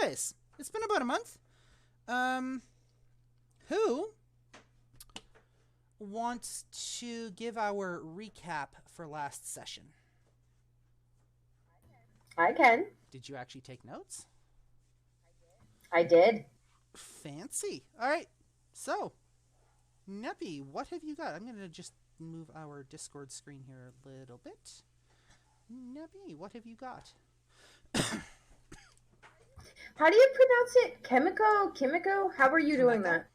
Anyways, it's been about a month. Who wants to give our recap for last session? I can. Did you actually take notes? I did. Fancy. All right. So, Neppy, what have you got? I'm going to just move our Discord screen here a little bit. Neppy, what have you got? How do you pronounce it? Kimiko? How are you doing that?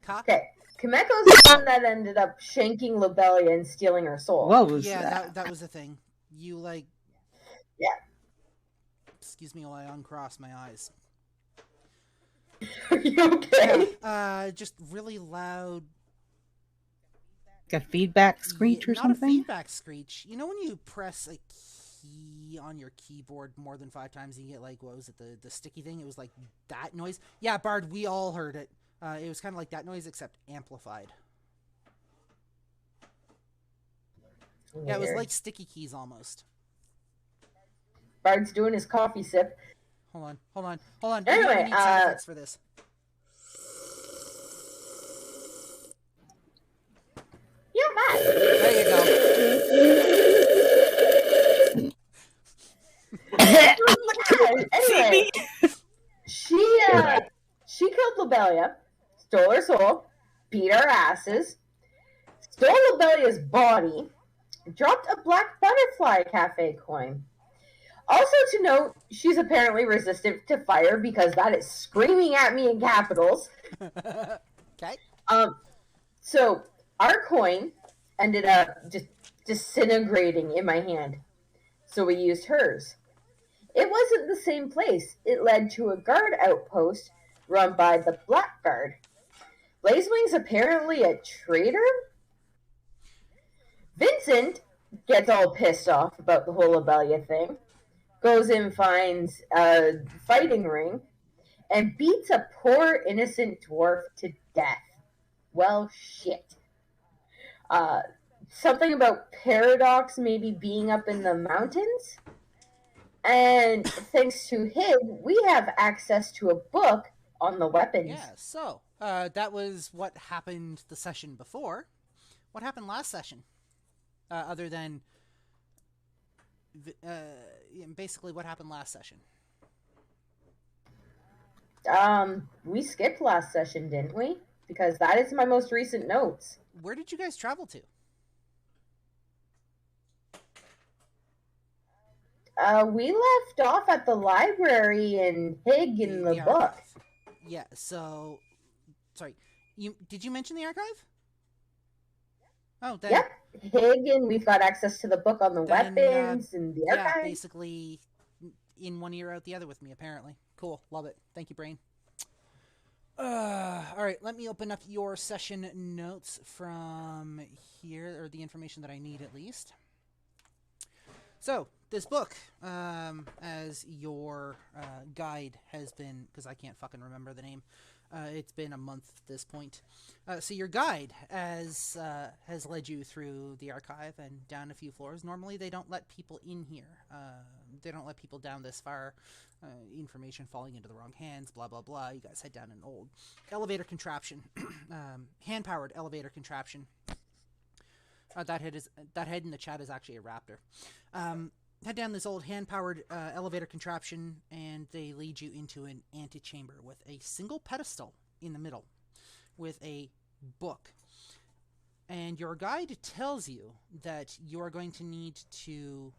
Okay. Kimiko's the one that ended up shanking Lobelia and stealing her soul. What was that? That was the thing. You, like... Yeah. Excuse me while I uncross my eyes. Are you okay? Yeah, just really loud... Like a feedback screech or something? Not a feedback screech. You know when you press a key on your keyboard more than 5 times and you get, like, what was it, the sticky thing? It was like that noise. Yeah, Bard, we all heard it. It was kind of like that noise, except amplified. Weird. Yeah, it was like sticky keys almost. Bard's doing his coffee sip. Hold on. Anyway, I need sound effects for this. Yeah, Matt. There you go. Anyway, she killed Lobelia, stole her soul, beat our asses, stole Lobelia's body, dropped a black butterfly cafe coin. Also to note, she's apparently resistant to fire because that is screaming at me in capitals. Okay. So our coin ended up just disintegrating in my hand. So we used hers. It wasn't the same place. It led to a guard outpost run by the Blackguard. Blazewing's apparently a traitor? Vincent gets all pissed off about the whole Lobelia thing, goes and finds a fighting ring, and beats a poor innocent dwarf to death. Well, shit. Something about Paradox maybe being up in the mountains? And thanks to him, we have access to a book on the weapons. Yeah, so, that was what happened the session before. What happened last session? Other than... basically what happened last session? We skipped last session, didn't we? Because that is my most recent notes. Where did you guys travel to? We left off at the library and Hig in the book. Archive. Yeah, so... Sorry. Did you mention the archive? Oh, then... Yep. Hig, and we've got access to the book on the weapons and the archive. Yeah, basically in one ear, out the other with me, apparently. Cool. Love it. Thank you, Brain. Alright, let me open up your session notes from here, or the information that I need at least. So, this book, as your guide has been, because I can't fucking remember the name, it's been a month at this point. So your guide has led you through the archive and down a few floors. Normally they don't let people in here. They don't let people down this far. Information falling into the wrong hands, blah, blah, blah. You guys head down an old elevator contraption, hand-powered elevator contraption. That head in the chat is actually a raptor. Head down this old hand-powered elevator contraption, and they lead you into an antechamber with a single pedestal in the middle, with a book. And your guide tells you that you are going to need to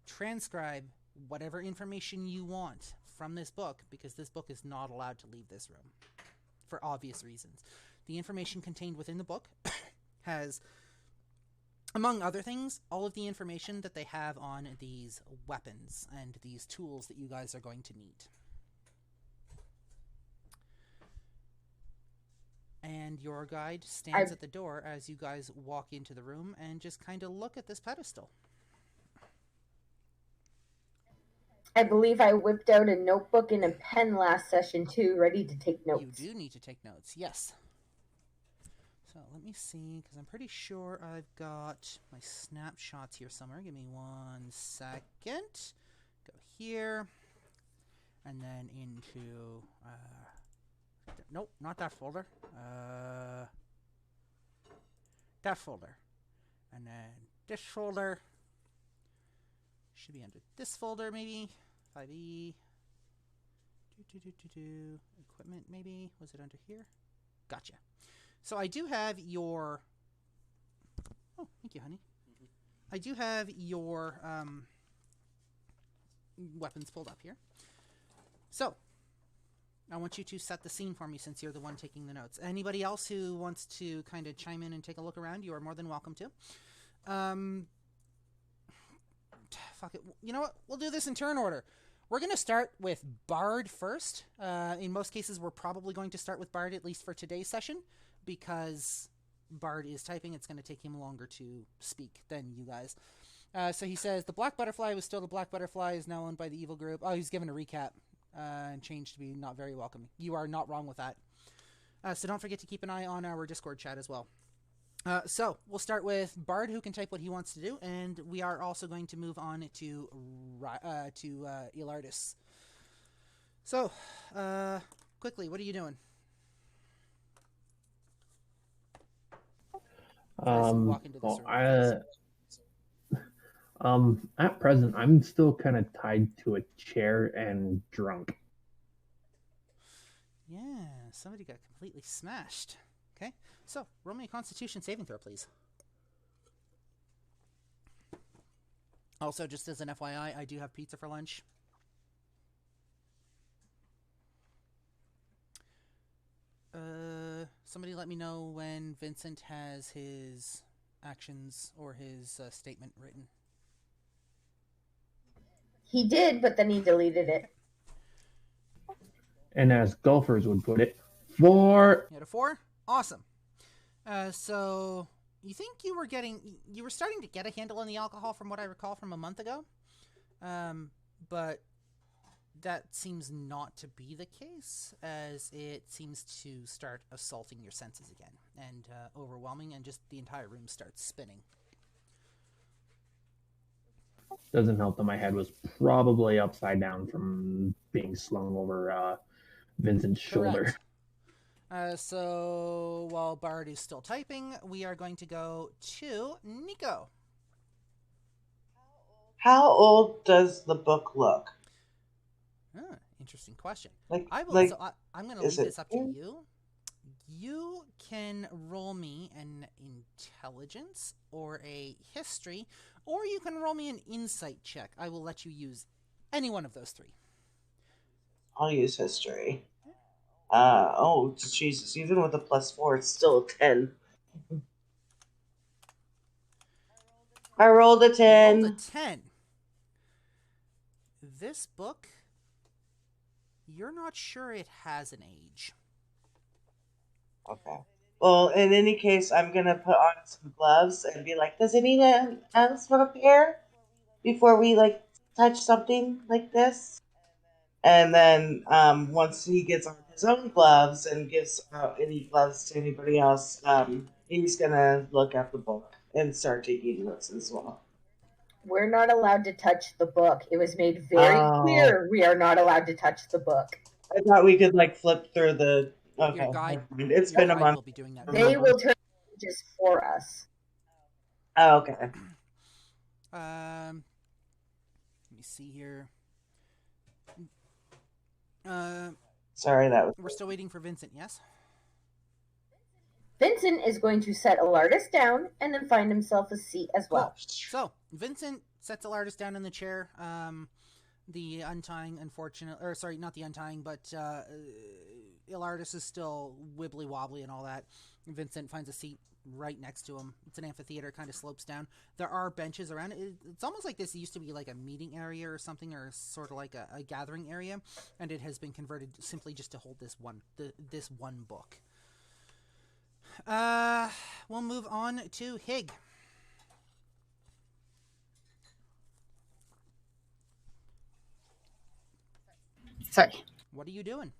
transcribe whatever information you want from this book, because this book is not allowed to leave this room, for obvious reasons. The information contained within the book has... among other things, all of the information that they have on these weapons and these tools that you guys are going to need. And your guide stands at the door as you guys walk into the room and just kind of look at this pedestal. I believe I whipped out a notebook and a pen last session too, ready to take notes. You do need to take notes, yes. So let me see, because I'm pretty sure I've got my snapshots here somewhere. Give me 1 second. Go here. and then into nope, not that folder. That folder, and then this folder should be under this folder, maybe 5e. Equipment, maybe was it under here? Gotcha. So I do have your. Oh, thank you, honey. I do have your weapons pulled up here. So I want you to set the scene for me since you're the one taking the notes. Anybody else who wants to kind of chime in and take a look around, you are more than welcome to. Fuck it. You know what? We'll do this in turn order. We're going to start with Bard first. In most cases, we're probably going to start with Bard, at least for today's session, because Bard is typing. It's going to take him longer to speak than you guys. So he says, the Black Butterfly was still the Black Butterfly, is now owned by the evil group. Oh, he's given a recap and changed to be not very welcoming. You are not wrong with that. So don't forget to keep an eye on our Discord chat as well. So we'll start with Bard, who can type what he wants to do, and we are also going to move on to Elartis. So, quickly, what are you doing? Walk into this room, at present, I'm still kind of tied to a chair and drunk. Yeah, somebody got completely smashed. Okay, so roll me a Constitution saving throw, please. Also, just as an FYI, I do have pizza for lunch. Somebody let me know when Vincent has his actions or his statement written. He did, but then he deleted it. And as golfers would put it, 4. You had a 4? Awesome. So you think you were starting to get a handle on the alcohol from what I recall from a month ago. But that seems not to be the case, as it seems to start assaulting your senses again and overwhelming, and just the entire room starts spinning. Doesn't help that my head was probably upside down from being slung over Vincent's shoulder. So while Bard is still typing, we are going to go to Nico. How old does the book look? Interesting question. I'm going to leave this up to you. You can roll me an intelligence or a history, or you can roll me an insight check. I will let you use any one of those 3. I'll use history. Oh, Jesus. Even with a +4, it's still a 10. I rolled a 10. You rolled a 10. This book, you're not sure it has an age. Okay. Well, in any case, I'm going to put on some gloves and be like, does anyone else want a pair before we, touch something like this? And then once he gets on his own gloves and gives out any gloves to anybody else, he's going to look at the book and start taking notes as well. We're not allowed to touch the book. It was made very clear we are not allowed to touch the book. I thought we could, flip through the... Okay, your guide, it's been a month. Will be doing that. They will turn pages for us. Oh, okay. Let me see here. Sorry, that was... We're still waiting for Vincent, yes? Vincent is going to set Elartis down and then find himself a seat as well. Cool. So, Vincent sets Elartis down in the chair. The untying, not the untying, but Elartis is still wibbly wobbly and all that. Vincent finds a seat right next to him. It's an amphitheater, kind of slopes down. There are benches around it. It's almost like this used to be like a meeting area or something, or sort of like a gathering area, and it has been converted simply just to hold this one book. We'll move on to Hig. Sorry. What are you doing?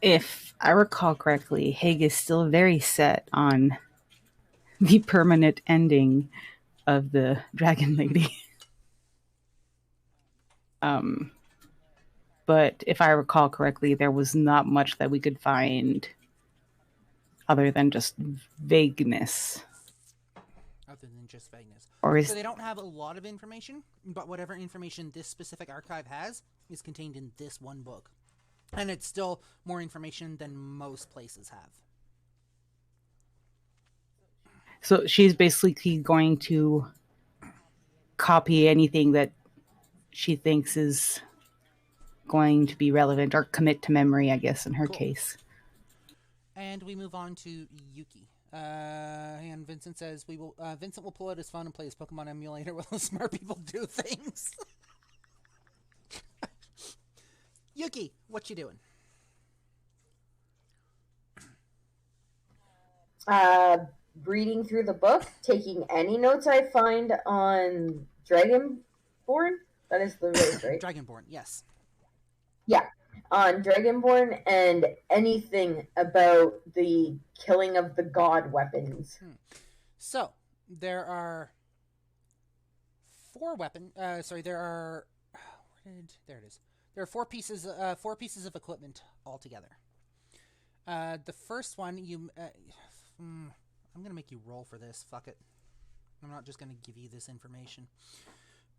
If I recall correctly, Hig is still very set on the permanent ending of the Dragon Lady. But if I recall correctly, there was not much that we could find other than just vagueness. Other than just vagueness. Or So they don't have a lot of information, but whatever information this specific archive has is contained in this one book. And it's still more information than most places have. So she's basically going to copy anything that she thinks is going to be relevant, or commit to memory, I guess, in her case. And we move on to Yuki. And Vincent says Vincent will pull out his phone and play his Pokemon emulator while the smart people do things. Yuki, what you doing? Reading through the book, taking any notes I find on Dragonborn. That is the race, right? Dragonborn, yes. Yeah, on Dragonborn, and anything about the killing of the god weapons. So there are four weapons. There are. There it is. There are four pieces of equipment altogether. The first one I'm gonna make you roll for this. Fuck it. I'm not just gonna give you this information.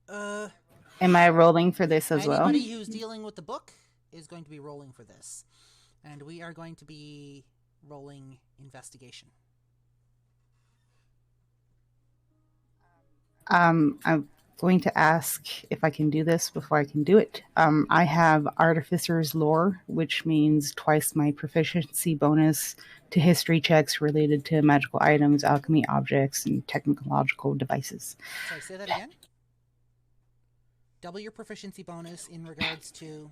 Am I rolling for this as well? Anybody who's dealing with the book is going to be rolling for this. And we are going to be rolling investigation. I'm going to ask if I can do this before I can do it. I have Artificer's Lore, which means twice my proficiency bonus to history checks related to magical items, alchemy objects, and technological devices. Sorry, say that again? Double your proficiency bonus in regards to...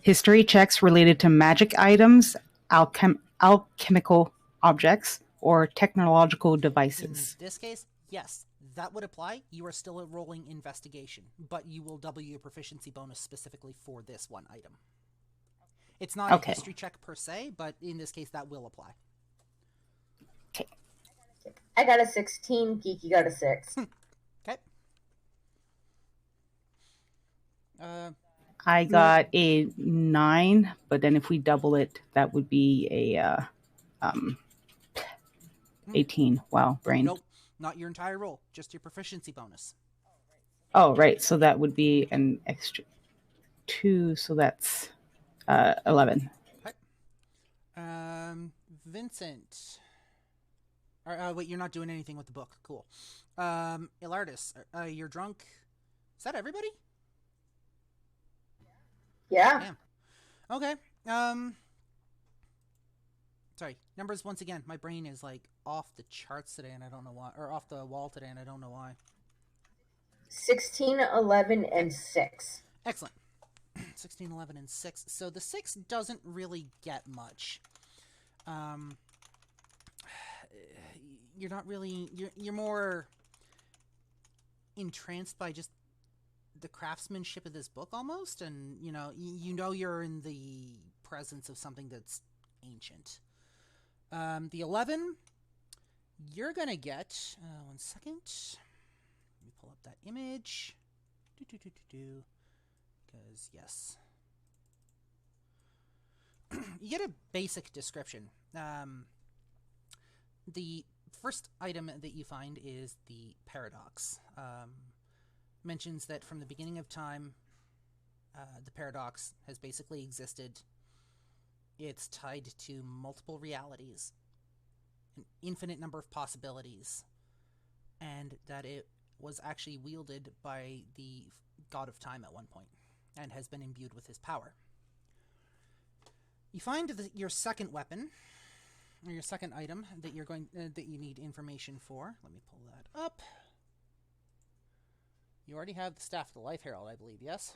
History checks related to magic items, alchemical objects, or technological devices. In this case, yes, that would apply. You are still rolling investigation, but you will double your proficiency bonus specifically for this one item. It's not a history check per se, but in this case, that will apply. Okay. I got a 16, Geeky got a 6. Okay. I got a 9, but then if we double it, that would be a 18. Wow, brain. Nope, not your entire roll, just your proficiency bonus. Oh, right. So that would be an extra 2, so that's 11. Okay. Vincent. Wait, you're not doing anything with the book. Cool. Elartis, you're drunk. Is that everybody? Yeah. Damn. Okay. Sorry. Numbers once again. My brain is like off the charts today, and I don't know why, or off the wall today, and I don't know why. 16, 11, and 6. Excellent. 16, 11, and 6. So the 6 doesn't really get much. You're not really... You're more entranced by just the craftsmanship of this book almost, and you know you're in the presence of something that's ancient. The 11, you're gonna get 1 second. Let me pull up that image. Because yes, you get a basic description. The first item that you find is the paradox. Mentions that from the beginning of time, the paradox has basically existed. It's tied to multiple realities, an infinite number of possibilities, and that it was actually wielded by the god of time at one point, and has been imbued with his power. You find your second weapon, or your second item that you're going that you need information for. Let me pull that up. You already have the Staff of the Life Herald, I believe, yes?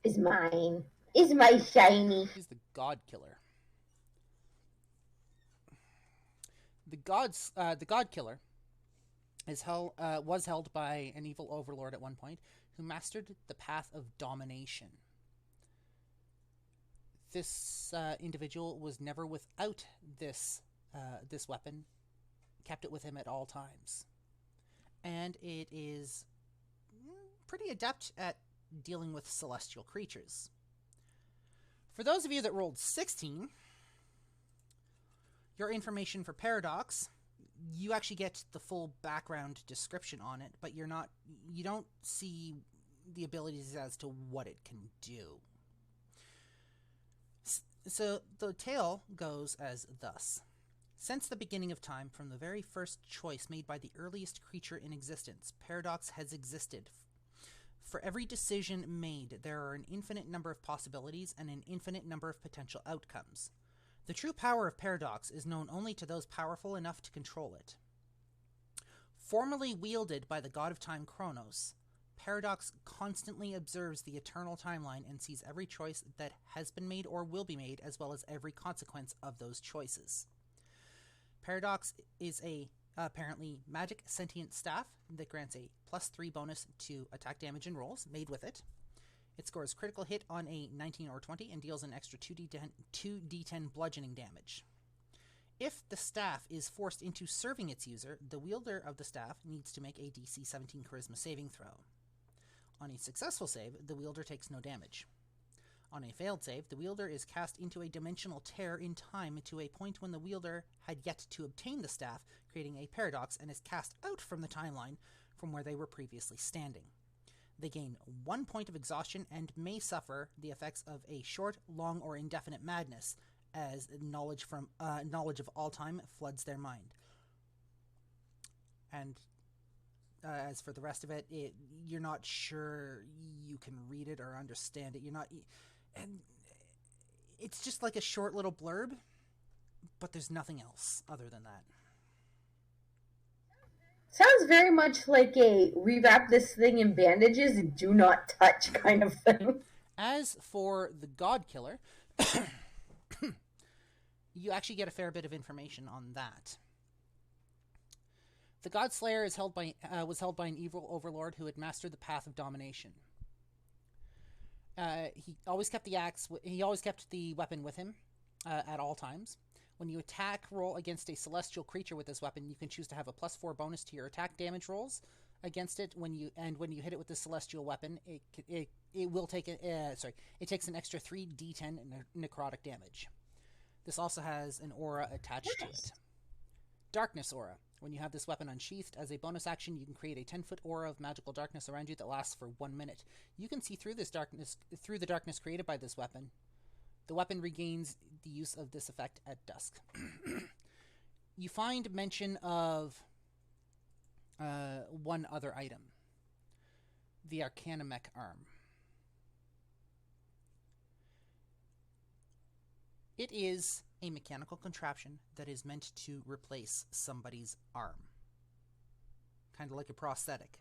Is mine. Is my shiny. He's the God Killer. The God Killer was held by an evil overlord at one point who mastered the path of domination. This individual was never without this weapon, kept it with him at all times. And it is pretty adept at dealing with celestial creatures. For those of you that rolled 16, your information for Paradox, you actually get the full background description on it, but you don't see the abilities as to what it can do. So the tale goes as thus. Since the beginning of time, from the very first choice made by the earliest creature in existence, Paradox has existed. For every decision made, there are an infinite number of possibilities and an infinite number of potential outcomes. The true power of Paradox is known only to those powerful enough to control it. Formerly wielded by the god of time Kronos, Paradox constantly observes the eternal timeline and sees every choice that has been made or will be made, as well as every consequence of those choices. Paradox is a apparently magic sentient staff that grants a +3 bonus to attack damage and rolls made with it. It scores critical hit on a 19 or 20 and deals an extra 2d10 bludgeoning damage. If the staff is forced into serving its user, the wielder of the staff needs to make a DC 17 Charisma saving throw. On a successful save, the wielder takes no damage. On a failed save, the wielder is cast into a dimensional tear in time to a point when the wielder had yet to obtain the staff, creating a paradox, and is cast out from the timeline from where they were previously standing. They gain 1 point of exhaustion and may suffer the effects of a short, long, or indefinite madness, as knowledge of all time floods their mind. And as for the rest of it, you're not sure you can read it or understand it. And it's just like a short little blurb, but there's nothing else other than that. Sounds very much like a rewrap this thing in bandages and do not touch kind of thing. As for the God Killer, you actually get a fair bit of information on that. The God Slayer was held by an evil overlord who had mastered the path of domination. He always kept the axe. He always kept the weapon with him at all times. When you attack roll against a celestial creature with this weapon, you can choose to have a +4 bonus to your attack damage rolls against it. When you hit it with the celestial weapon, it takes an extra 3d10 necrotic damage. This also has an aura attached to it. Darkness Aura. When you have this weapon unsheathed, as a bonus action, you can create a 10-foot aura of magical darkness around you that lasts for 1 minute. You can see through the darkness created by this weapon. The weapon regains the use of this effect at dusk. You find mention of one other item. The Arcanamek Arm. It is a mechanical contraption that is meant to replace somebody's arm. Kind of like a prosthetic.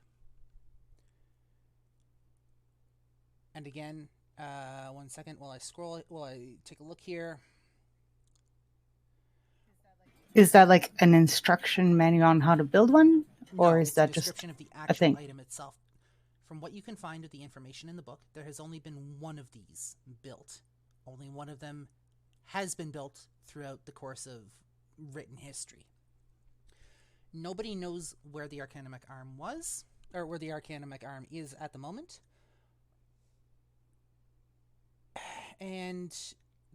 And again, 1 second while I take a look here. Is that like an instruction manual on how to build one? Or is that just a description of the actual item itself? From what you can find of the information in the book, there has only been one of these built. Only one of them has been built throughout the course of written history. Nobody knows where the Arcanamek Arm was, or where the Arcanamek Arm is at the moment. And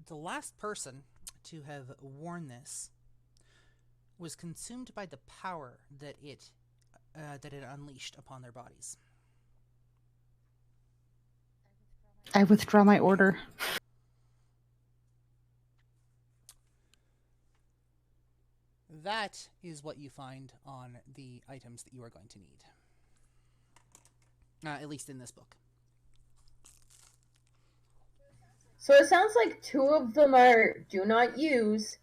the last person to have worn this was consumed by the power that it unleashed upon their bodies. I withdraw my order. That is what you find on the items that you are going to need. At least in this book. So it sounds like 2 of them are do not use,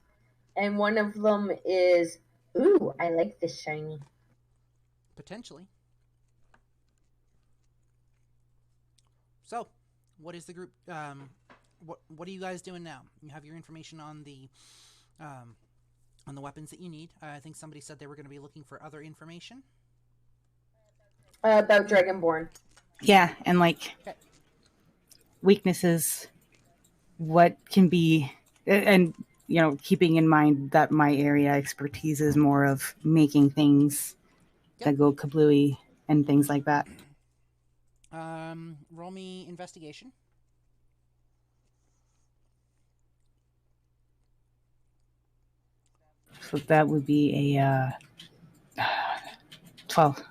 and 1 of them is, ooh, I like this shiny. Potentially. So, what is the group? What are you guys doing now? You have your information on the weapons that you need. I think somebody said they were going to be looking for other information. About Dragonborn. Yeah, and like weaknesses, what can be, and keeping in mind that my area expertise is more of making things that go kablooey and things like that. Roll me investigation. So that would be a 12.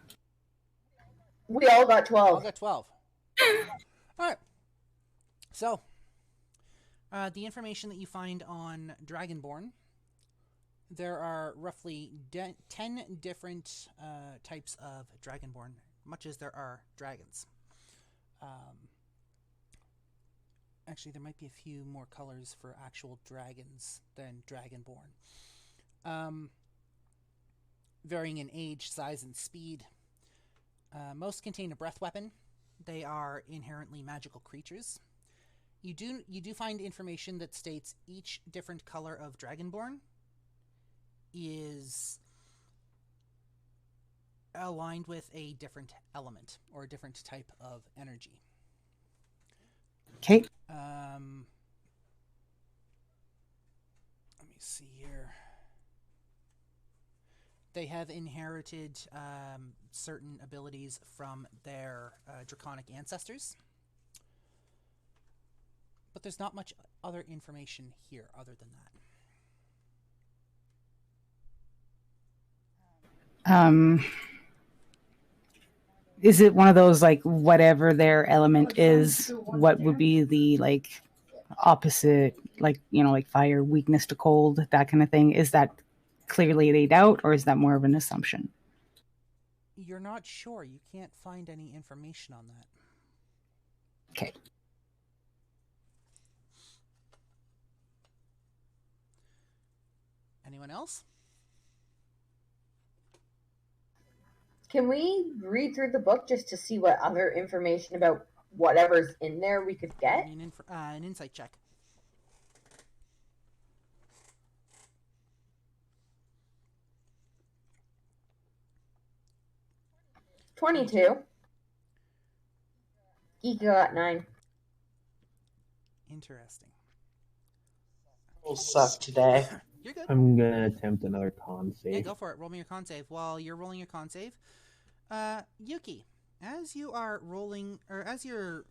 We all got 12. All got 12. All right. So, the information that you find on Dragonborn, there are roughly 10 different types of Dragonborn, much as there are dragons. Actually, there might be a few more colors for actual dragons than Dragonborn. Varying in age, size, and speed. Most contain a breath weapon. They are inherently magical creatures. You do find information that states each different color of Dragonborn is aligned with a different element or a different type of energy. Okay. Let me see here. They have inherited certain abilities from their draconic ancestors. But there's not much other information here other than that. Is it one of those, like, whatever their element is, what would be the, like, opposite, like, you know, like fire, weakness to cold, that kind of thing? Is that clearly laid out, or is that more of an assumption? You're not sure. You can't find any information on that. Okay. Anyone else? Can we read through the book just to see what other information about whatever's in there we could get? An insight check. 22. Geek got 9. Interesting. We'll suck today. You're good. I'm gonna attempt another con save. Yeah, go for it. Roll me your con save. While you're rolling your con save, Yuki, as you are rolling, or as you're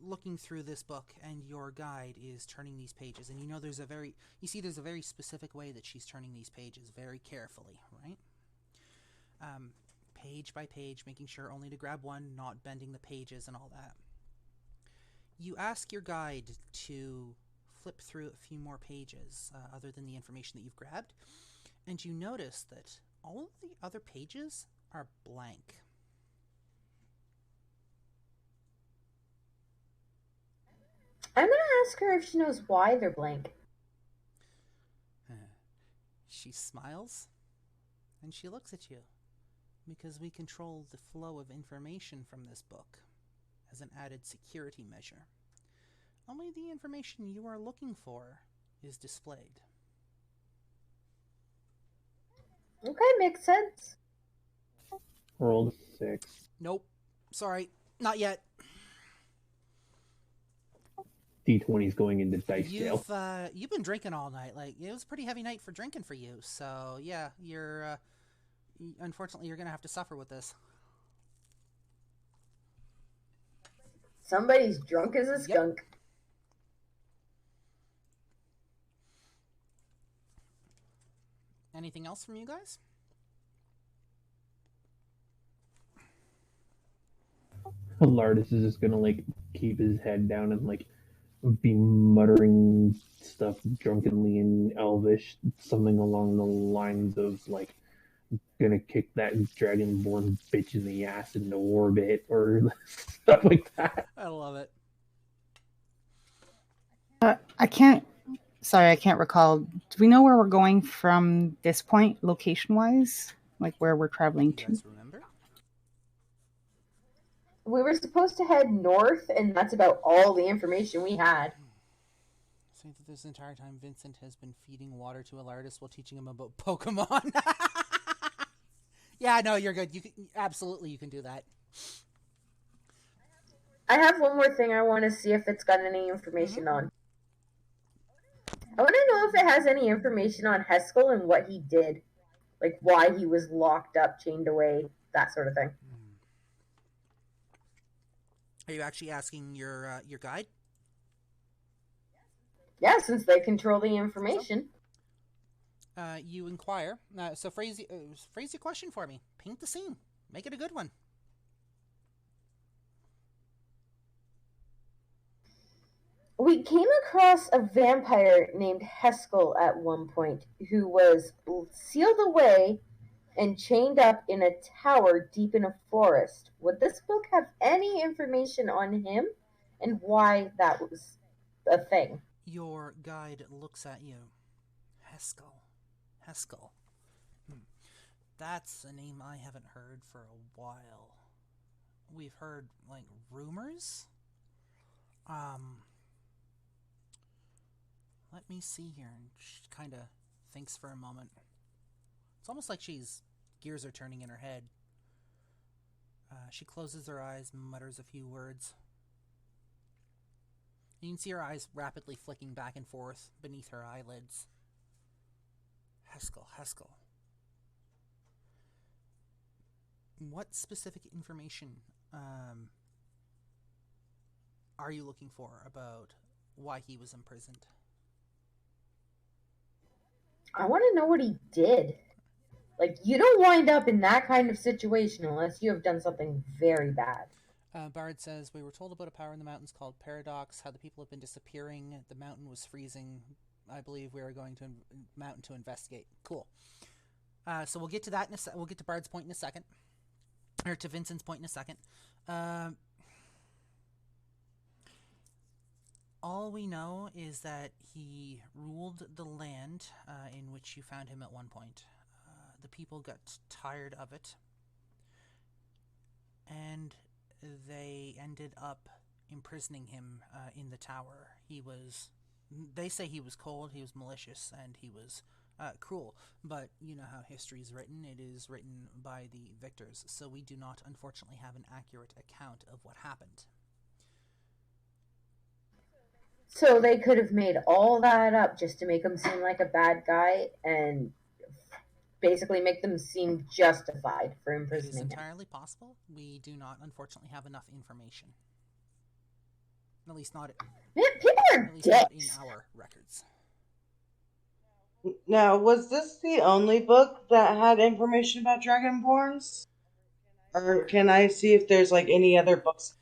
looking through this book, and your guide is turning these pages, and you know there's a very specific way that she's turning these pages very carefully, right? Page by page, making sure only to grab one, not bending the pages and all that. You ask your guide to flip through a few more pages other than the information that you've grabbed, and you notice that all of the other pages are blank. I'm going to ask her if she knows why they're blank. She smiles, and she looks at you. Because we control the flow of information from this book as an added security measure. Only the information you are looking for is displayed. Okay, makes sense. Rolled 6. Nope. Sorry, not yet. D20's going into dice jail. You've been drinking all night. Like, it was a pretty heavy night for drinking for you. So yeah, you're unfortunately you're gonna have to suffer with this. Somebody's drunk as a skunk. Yep. Anything else from you guys? Elartis is just gonna like keep his head down and like be muttering stuff drunkenly in Elvish, something along the lines of like, gonna kick that dragonborn bitch in the ass into orbit or stuff like that. I love it. I can't recall. Do we know where we're going from this point, location-wise? Like where we're traveling You to? guys remember? We were supposed to head north, and that's about all the information we had. Say that this entire time Vincent has been feeding water to Elartis while teaching him about Pokemon. Yeah, no, you're good. You can do that. I have one more thing I want to see if it's got any information on. I want to know if it has any information on Heskel and what he did. Like why he was locked up, chained away, that sort of thing. Are you actually asking your guide? Yeah, since they control the information. You inquire. So phrase your question for me. Paint the scene. Make it a good one. We came across a vampire named Heskel at one point who was sealed away and chained up in a tower deep in a forest. Would this book have any information on him and why that was a thing? Your guide looks at you. Heskel. Heskel. That's a name I haven't heard for a while. We've heard, like, rumors? Let me see here. And she kind of thinks for a moment. It's almost like gears are turning in her head. She closes her eyes, mutters a few words. You can see her eyes rapidly flicking back and forth beneath her eyelids. Heskel. What specific information are you looking for about why he was imprisoned? I want to know what he did. Like, you don't wind up in that kind of situation unless you have done something very bad. Bard says, we were told about a power in the mountains called Paradox, how the people have been disappearing, the mountain was freezing. I believe we are going to mountain to investigate. Cool. So we'll get to that we'll get to Bard's point in a second. Or to Vincent's point in a second. All we know is that he ruled the land in which you found him at one point. The people got tired of it, and they ended up imprisoning him in the tower. They say he was cold, he was malicious, and he was cruel. But you know how history is written. It is written by the victors, so we do not, unfortunately, have an accurate account of what happened. So they could have made all that up just to make him seem like a bad guy and basically make them seem justified for imprisoning him. It is entirely possible. We do not, unfortunately, have enough information. At least not. People are at least not in dicks. our records. Now, was this the only book that had information about Dragonborns? Or can I see if there's like any other books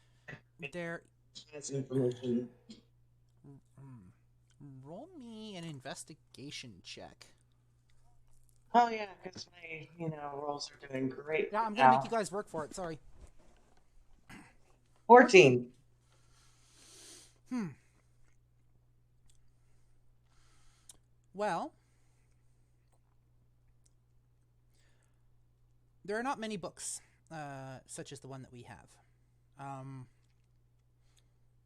There has information? Roll me an investigation check. Oh yeah, because my rolls are doing great. Yeah, I'm gonna make you guys work for it. Sorry. 14. Well, there are not many books such as the one that we have.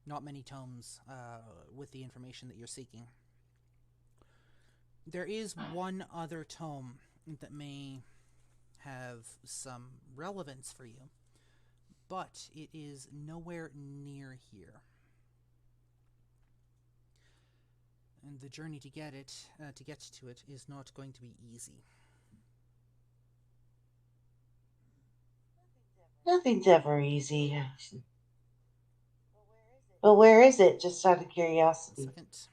Not many tomes with the information that you're seeking. There is one other tome that may have some relevance for you, but it is nowhere near here. And the journey to get to it, is not going to be easy. Nothing's ever easy. But where is it? Just out of curiosity. Second.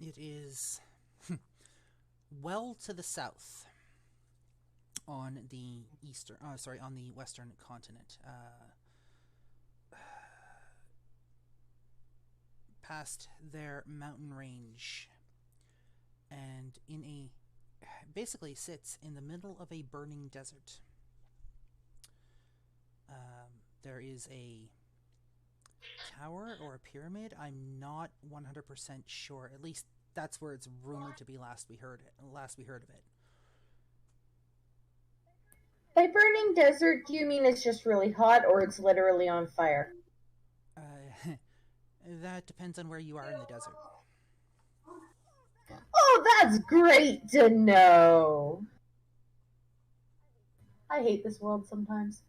It is well to the south on the on the western continent. Past their mountain range, and basically sits in the middle of a burning desert. There is a tower or a pyramid. I'm not 100% sure. At least that's where it's rumored to be last we heard of it. By burning desert, do you mean it's just really hot or it's literally on fire? That depends on where you are in the desert. Oh, that's great to know. I hate this world sometimes.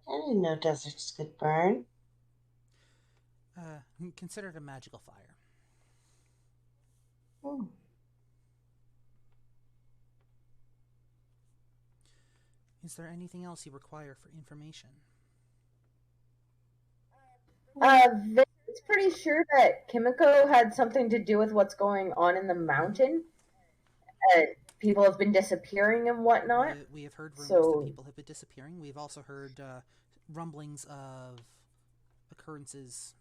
I didn't know deserts could burn. Consider it a magical fire. Is there anything else you require for information? It's pretty sure that Kimiko had something to do with what's going on in the mountain. People have been disappearing and whatnot. We have heard rumors that people have been disappearing. We've also heard rumblings of occurrences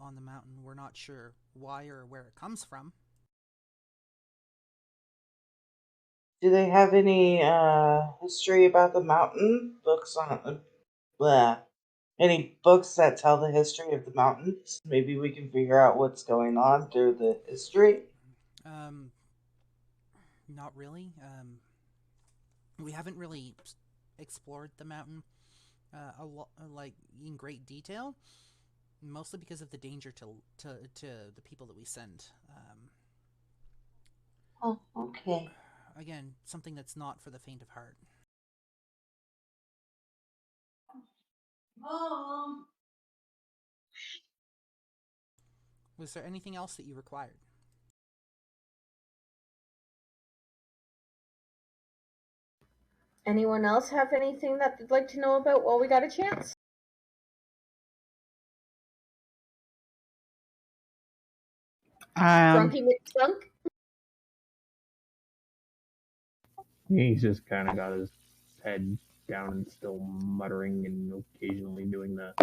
on the mountain. We're not sure why or where it comes from. Do they have any history about the mountain? Books on any books that tell the history of the mountains? Maybe we can figure out what's going on through the history. Not really. We haven't really explored the mountain in great detail, mostly because of the danger to the people that we send. Oh, okay. Again, something that's not for the faint of heart. Mom. Was there anything else that you required? Anyone else have anything that they'd like to know about while we got a chance? Drunky McDrunk? He's just kind of got his head down and still muttering and occasionally doing that.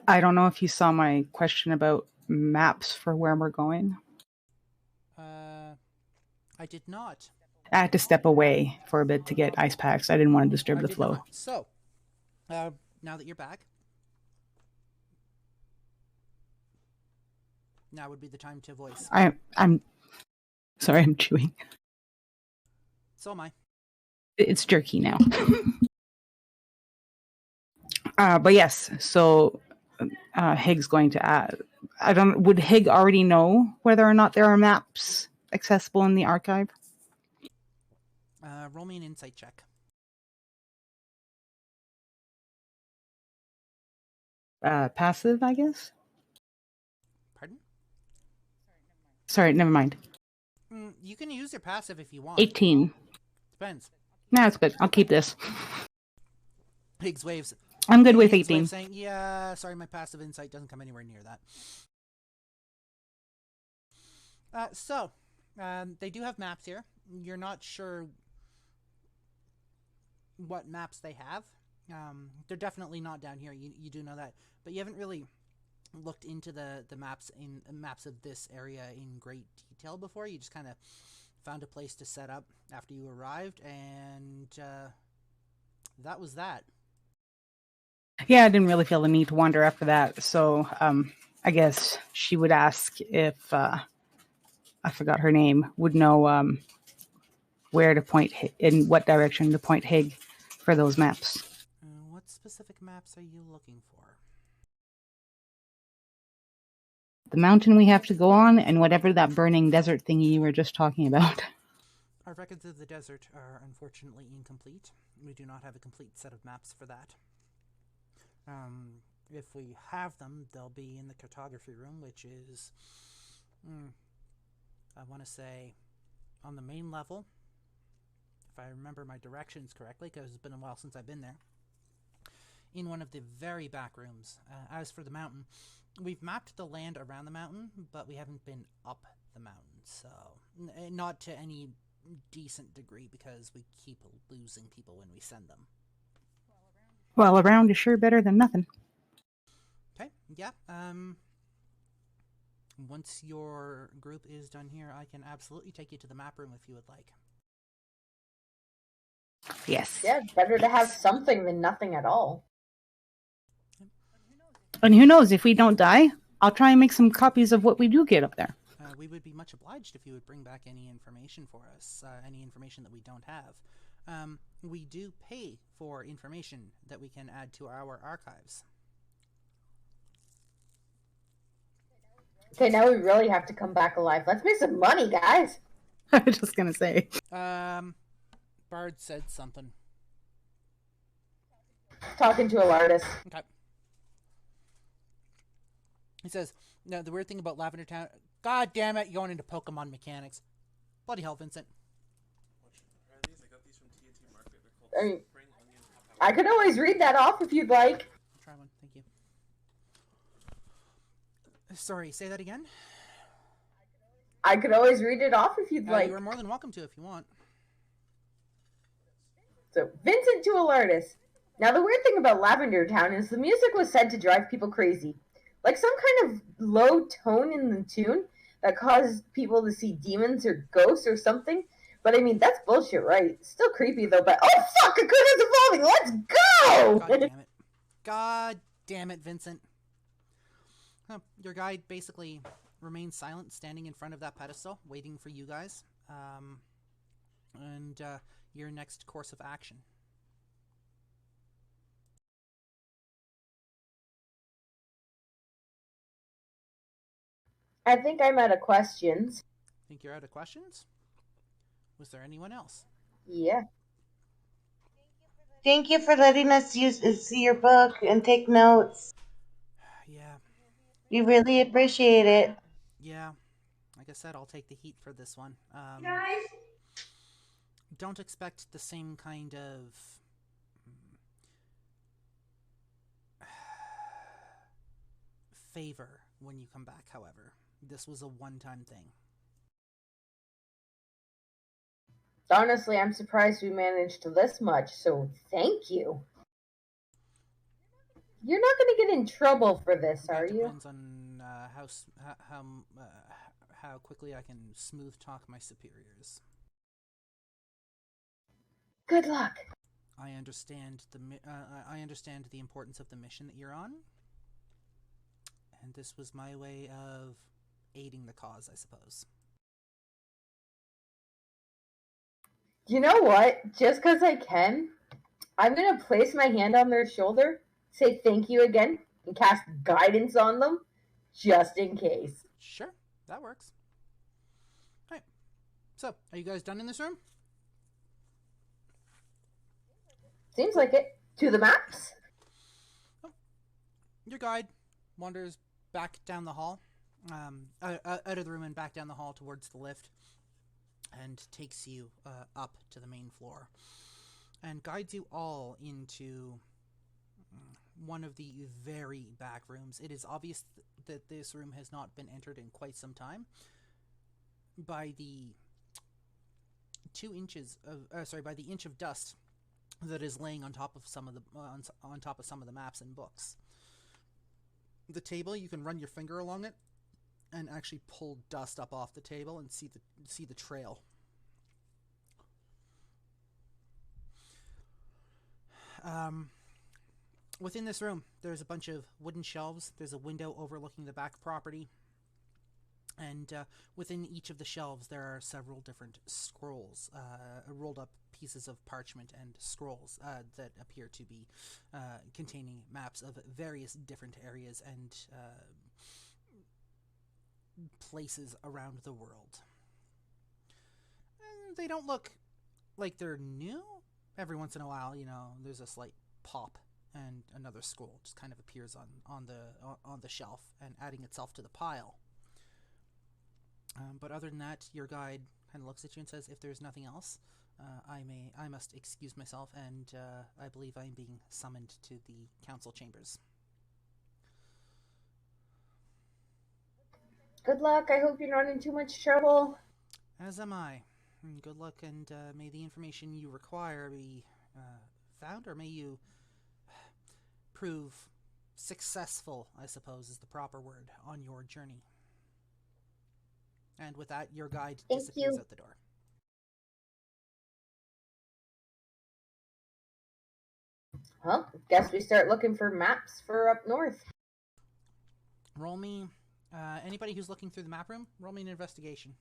I don't know if you saw my question about maps for where we're going. I did not. I had to step away for a bit to get ice packs. I didn't want to disturb the flow. Not. So, now that you're back, now would be the time to voice. I'm sorry, I'm chewing. So am I. It's jerky now. But yes, so Hig's going to add. Would Hig already know whether or not there are maps accessible in the archive? Roll me an insight check. Passive, I guess? Pardon? Sorry, never mind. You can use your passive if you want. 18. Depends. No, it's good. I'll keep this. Higgs waves. I'm good with Higgs 18. waves saying, yeah, sorry, my passive insight doesn't come anywhere near that. So, they do have maps here. You're not sure what maps they have. They're definitely not down here. You do know that, but you haven't really looked into the maps of this area in great detail before. You just kind of found a place to set up after you arrived, and that was that. Yeah, I didn't really feel the need to wander after that. So I guess she would ask if I forgot her name, would know where to point, in what direction to point Hig for those maps. What specific maps are you looking for? The mountain we have to go on, and whatever that burning desert thingy you were just talking about. Our records of the desert are unfortunately incomplete. We do not have a complete set of maps for that. If we have them, they'll be in the cartography room, which is, I want to say, on the main level, if I remember my directions correctly, because it's been a while since I've been there, in one of the very back rooms. As for the mountain, we've mapped the land around the mountain, but we haven't been up the mountain, so not to any decent degree, because we keep losing people when we send them. Well, around is sure better than nothing. Okay, yeah. Once your group is done here, I can absolutely take you to the map room if you would like. Yes. Yeah, it's better to have something than nothing at all. And who knows, if we don't die, I'll try and make some copies of what we do get up there. We would be much obliged if you would bring back any information for us, any information that we don't have. We do pay for information that we can add to our archives. Okay, now we really have to come back alive. Let's make some money, guys. I was just gonna say. Bard said something. Talking to Elartis. Okay. He says, no, the weird thing about Lavender Town... God damn it, you're going into Pokemon mechanics. Bloody hell, Vincent. I mean, I could always read that off if you'd like. I'll try one. Thank you. Sorry, say that again? I could always read it off if you'd like. You are more than welcome to if you want. So, Vincent to Elartis. Now, the weird thing about Lavender Town is the music was said to drive people crazy. Like some kind of low tone in the tune that caused people to see demons or ghosts or something. But I mean, that's bullshit, right? Still creepy though, but oh fuck, Akuna's evolving! Let's go! God damn it. God damn it, Vincent. Your guide basically remains silent, standing in front of that pedestal, waiting for you guys. And your next course of action. I think I'm out of questions. Think you're out of questions? Was there anyone else? Yeah. Thank you for letting us see your book and take notes. Yeah. We really appreciate it. Yeah. Like I said, I'll take the heat for this one. Don't expect the same kind of favor when you come back, however. This was a one-time thing. Honestly, I'm surprised we managed to this much, so thank you. You're not going to get in trouble for this, are you? Depends on how quickly I can smooth talk my superiors. Good luck. I understand the importance of the mission that you're on, and this was my way of aiding the cause, I suppose. You know what? Just because I can, I'm going to place my hand on their shoulder, say thank you again, and cast guidance on them, just in case. Sure, that works. All right. So, are you guys done in this room? Seems like it. To the maps? Oh. Your guide wanders back down the hall, out of the room and back down the hall towards the lift, and takes you up to the main floor, and guides you all into one of the very back rooms. It is obvious that this room has not been entered in quite some time by the by the inch of dust that is laying on top of some of the maps and books. The table, you can run your finger along it and actually pull dust up off the table and see the trail. Within this room, there's a bunch of wooden shelves. There's a window overlooking the back property. And within each of the shelves, there are several different scrolls, rolled up pieces of parchment and scrolls that appear to be containing maps of various different areas and places around the world. And they don't look like they're new. Every once in a while, there's a slight pop, and another scroll just kind of appears on the shelf and adding itself to the pile. But other than that, your guide kind of looks at you and says, "If there's nothing else, I must excuse myself, and I believe I'm being summoned to the council chambers." Good luck. I hope you're not in too much trouble. As am I. Good luck, and may the information you require be found, or may you prove successful, I suppose is the proper word, on your journey. And with that, your guide disappears out the door. Well, guess we start looking for maps for up north. Roll me, anybody who's looking through the map room, roll me an investigation.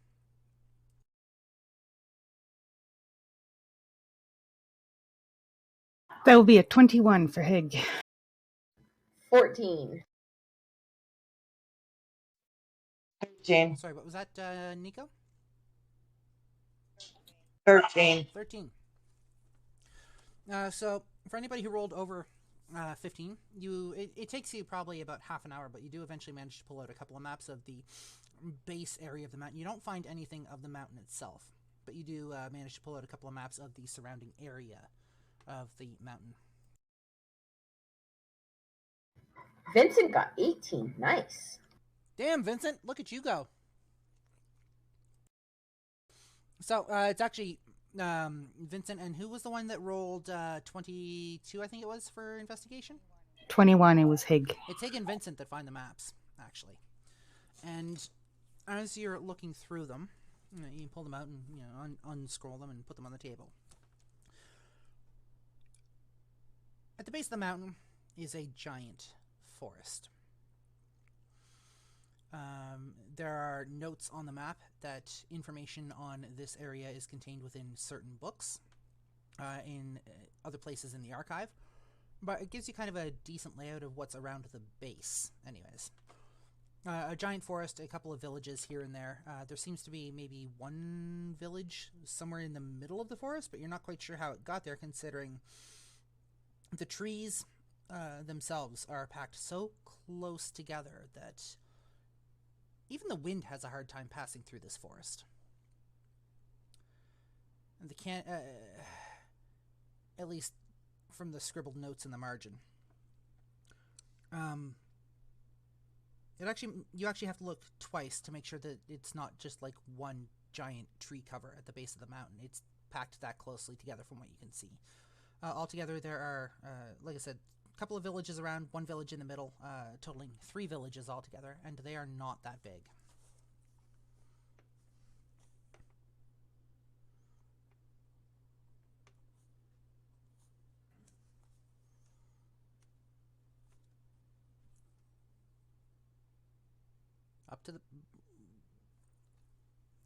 That will be a 21 for Hig. 14. 13. Sorry, what was that, Nico? 13. 13. So, for anybody who rolled over 15, it takes you probably about half an hour, but you do eventually manage to pull out a couple of maps of the base area of the mountain. You don't find anything of the mountain itself, but you do manage to pull out a couple of maps of the surrounding area of the mountain. Vincent got 18. Nice. Damn, Vincent, look at you go. So, it's actually Vincent, and who was the one that rolled 22, I think it was, for investigation? 21, it was Hig. It's Hig and Vincent that find the maps, actually. And as you're looking through them, you can pull them out and unscroll them and put them on the table. At the base of the mountain is a giant forest. There are notes on the map that information on this area is contained within certain books, in other places in the archive, but it gives you kind of a decent layout of what's around the base anyways. A giant forest, a couple of villages here and there. There seems to be maybe one village somewhere in the middle of the forest, but you're not quite sure how it got there, considering the trees themselves are packed so close together that even the wind has a hard time passing through this forest. And they can't, at least from the scribbled notes in the margin. You actually have to look twice to make sure that it's not just like one giant tree cover at the base of the mountain. It's packed that closely together from what you can see. Altogether, there are, like I said, a couple of villages around, one village in the middle, totaling 3 villages altogether, and they are not that big. Up to the...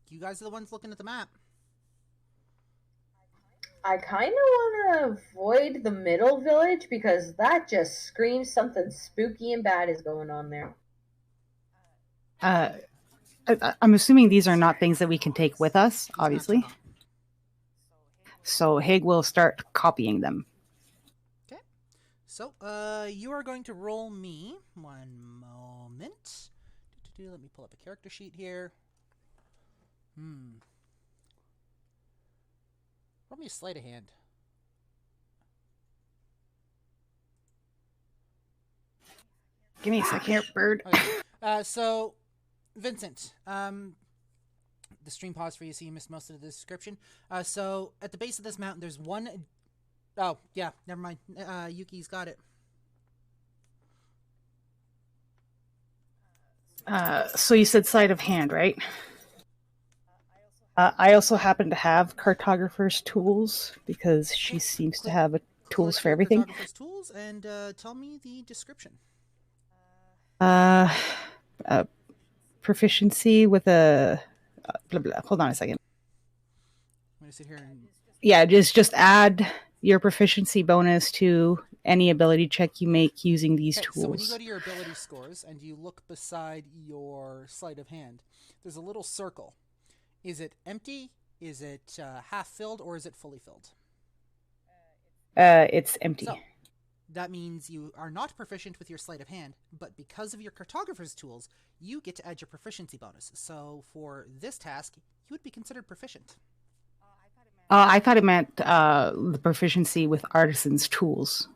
You guys are the ones looking at the map. I kind of want to avoid the middle village because that just screams something spooky and bad is going on there. I'm assuming these are not things that we can take with us, obviously. So Hig will start copying them. Okay. So, you are going to roll me. One moment. Let me pull up a character sheet here. Roll me a sleight of hand. Give me a second here, bird. Okay. So, Vincent, the stream paused for you, so you missed most of the description. So, at the base of this mountain, there's one... Oh, yeah, never mind. Yuki's got it. So you said sleight of hand, right? I also happen to have cartographer's tools because she seems to have tools for everything. Cartographer's tools, and tell me the description. Proficiency with a blah blah. Hold on a second. I'm gonna sit here and... Yeah, just add your proficiency bonus to any ability check you make using these tools. So when you go to your ability scores and you look beside your sleight of hand, there's a little circle. Is it empty? Is it half filled, or is it fully filled? It's empty. So, that means you are not proficient with your sleight of hand, but because of your cartographer's tools, you get to add your proficiency bonus. So for this task, you would be considered proficient. I thought it meant the proficiency with artisan's tools.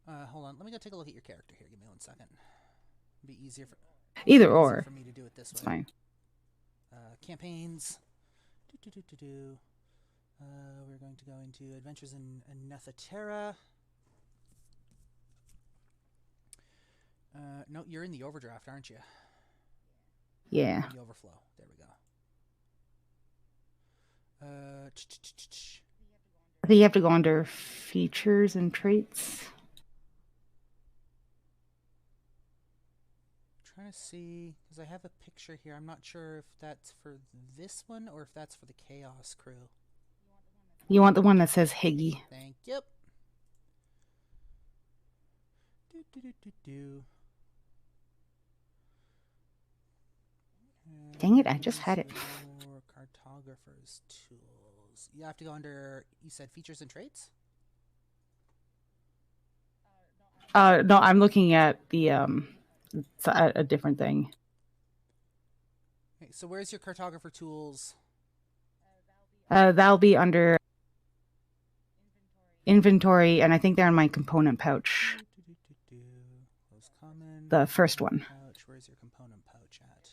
Hold on, let me go take a look at your character here. Give me 1 second. It'd be easier for either or. For me to do it this way. It's fine. Campaigns. We're going to go into Adventures in Nethoterad. No, you're in the overdraft, aren't you? Yeah. The overflow. There we go. I think you have to go under features and traits. Trying to see, because I have a picture here. I'm not sure if that's for this one or if that's for the Chaos crew. You want the one that says Higgy. Thank you. Dang it, I just had it. Cartographer's tools. You have to go under, you said features and traits? No, I'm looking at the it's a different thing. Okay, so where's your cartographer tools? That'll be under inventory, and I think they're in my component pouch. Common The first one. pouch. Where's your component pouch at?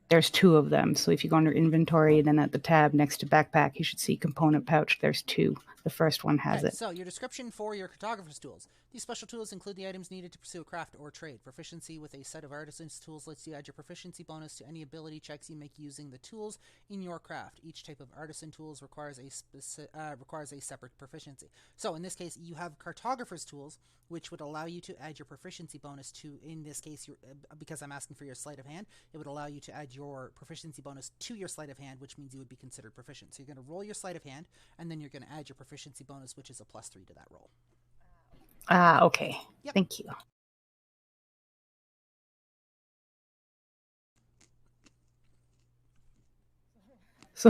There's 2 of them. So if you go under inventory, then at the tab next to backpack, you should see component pouch. There's 2. The first one has it. So your description for your cartographer's tools. These special tools include the items needed to pursue a craft or trade. Proficiency with a set of artisan's tools lets you add your proficiency bonus to any ability checks you make using the tools in your craft. Each type of artisan tools requires a separate proficiency. So in this case, you have cartographer's tools, which would allow you to add your proficiency bonus to, in this case, because I'm asking for your sleight of hand, it would allow you to add your proficiency bonus to your sleight of hand, which means you would be considered proficient. So you're going to roll your sleight of hand, and then you're going to add your proficiency bonus, which is a +3 to that roll. Okay. Yep. Thank you. So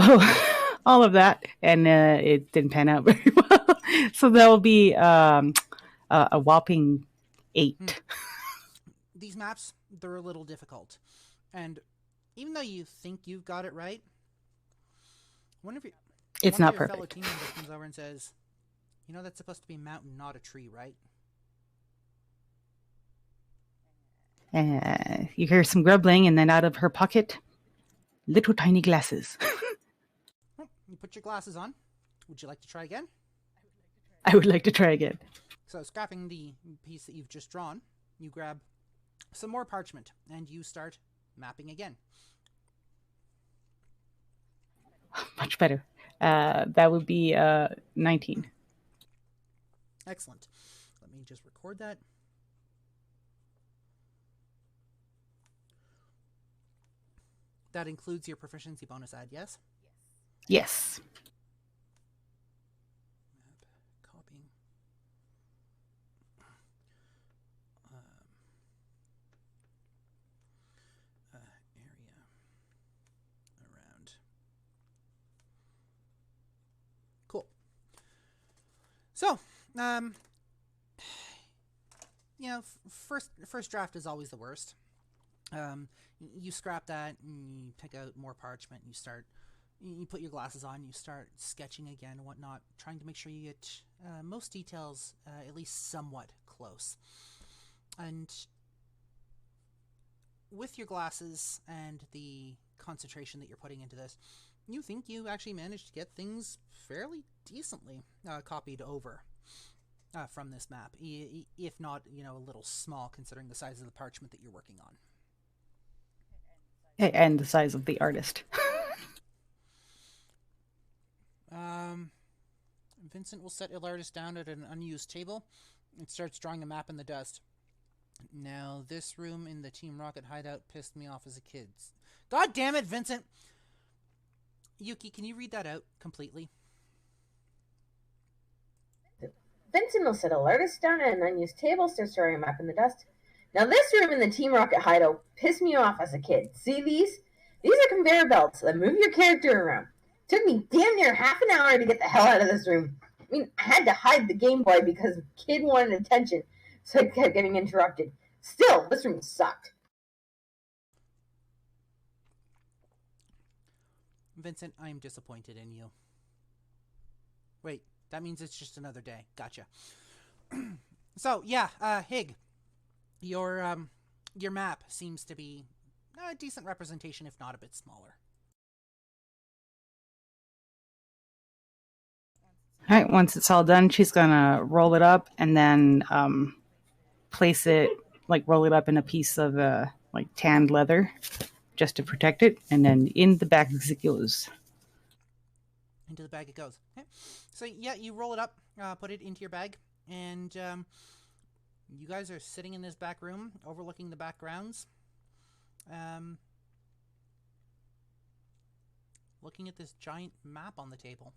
all of that, and it didn't pan out very well. So that will be a whopping 8. These maps, they're a little difficult. And even though you think you've got it right, one of your fellow team members comes over and says, "You know that's supposed to be a mountain, not a tree, right?" You hear some grumbling, and then out of her pocket, little tiny glasses. You put your glasses on. Would you like to try again? I would like to try again. So, scrapping the piece that you've just drawn, you grab some more parchment, and you start mapping again. Much better. That would be 19. Excellent. Let me just record that. That includes your proficiency bonus add, yes? Yes. Map, copying. Area around. Cool. So, first draft is always the worst. You scrap that, and you take out more parchment, and you put your glasses on, you start sketching again and whatnot, trying to make sure you get most details at least somewhat close. And with your glasses and the concentration that you're putting into this, you think you actually managed to get things fairly decently copied over from this map, if not, a little small considering the size of the parchment that you're working on. And the size of the artist. Vincent will set Elartis down at an unused table and starts drawing a map in the dust. Now, this room in the Team Rocket hideout pissed me off as a kid. God damn it, Vincent! Yuki, can you read that out completely? Vincent will set Elartis down at an unused table, starts drawing a map in the dust. Now, this room in the Team Rocket hideout pissed me off as a kid. See these? These are conveyor belts that move your character around. It took me damn near half an hour to get the hell out of this room. I mean, I had to hide the Game Boy because the kid wanted attention, so I kept getting interrupted. Still, this room sucked. Vincent, I am disappointed in you. Wait, that means it's just another day. Gotcha. So, yeah, Hig, your map seems to be a decent representation, if not a bit smaller. All right, once it's all done, she's gonna roll it up and then place it, roll it up in a piece of tanned leather just to protect it, and then in the bag it goes. Into the bag it goes. Okay. So, yeah, you roll it up, put it into your bag, and you guys are sitting in this back room overlooking the backgrounds. Looking at this giant map on the table.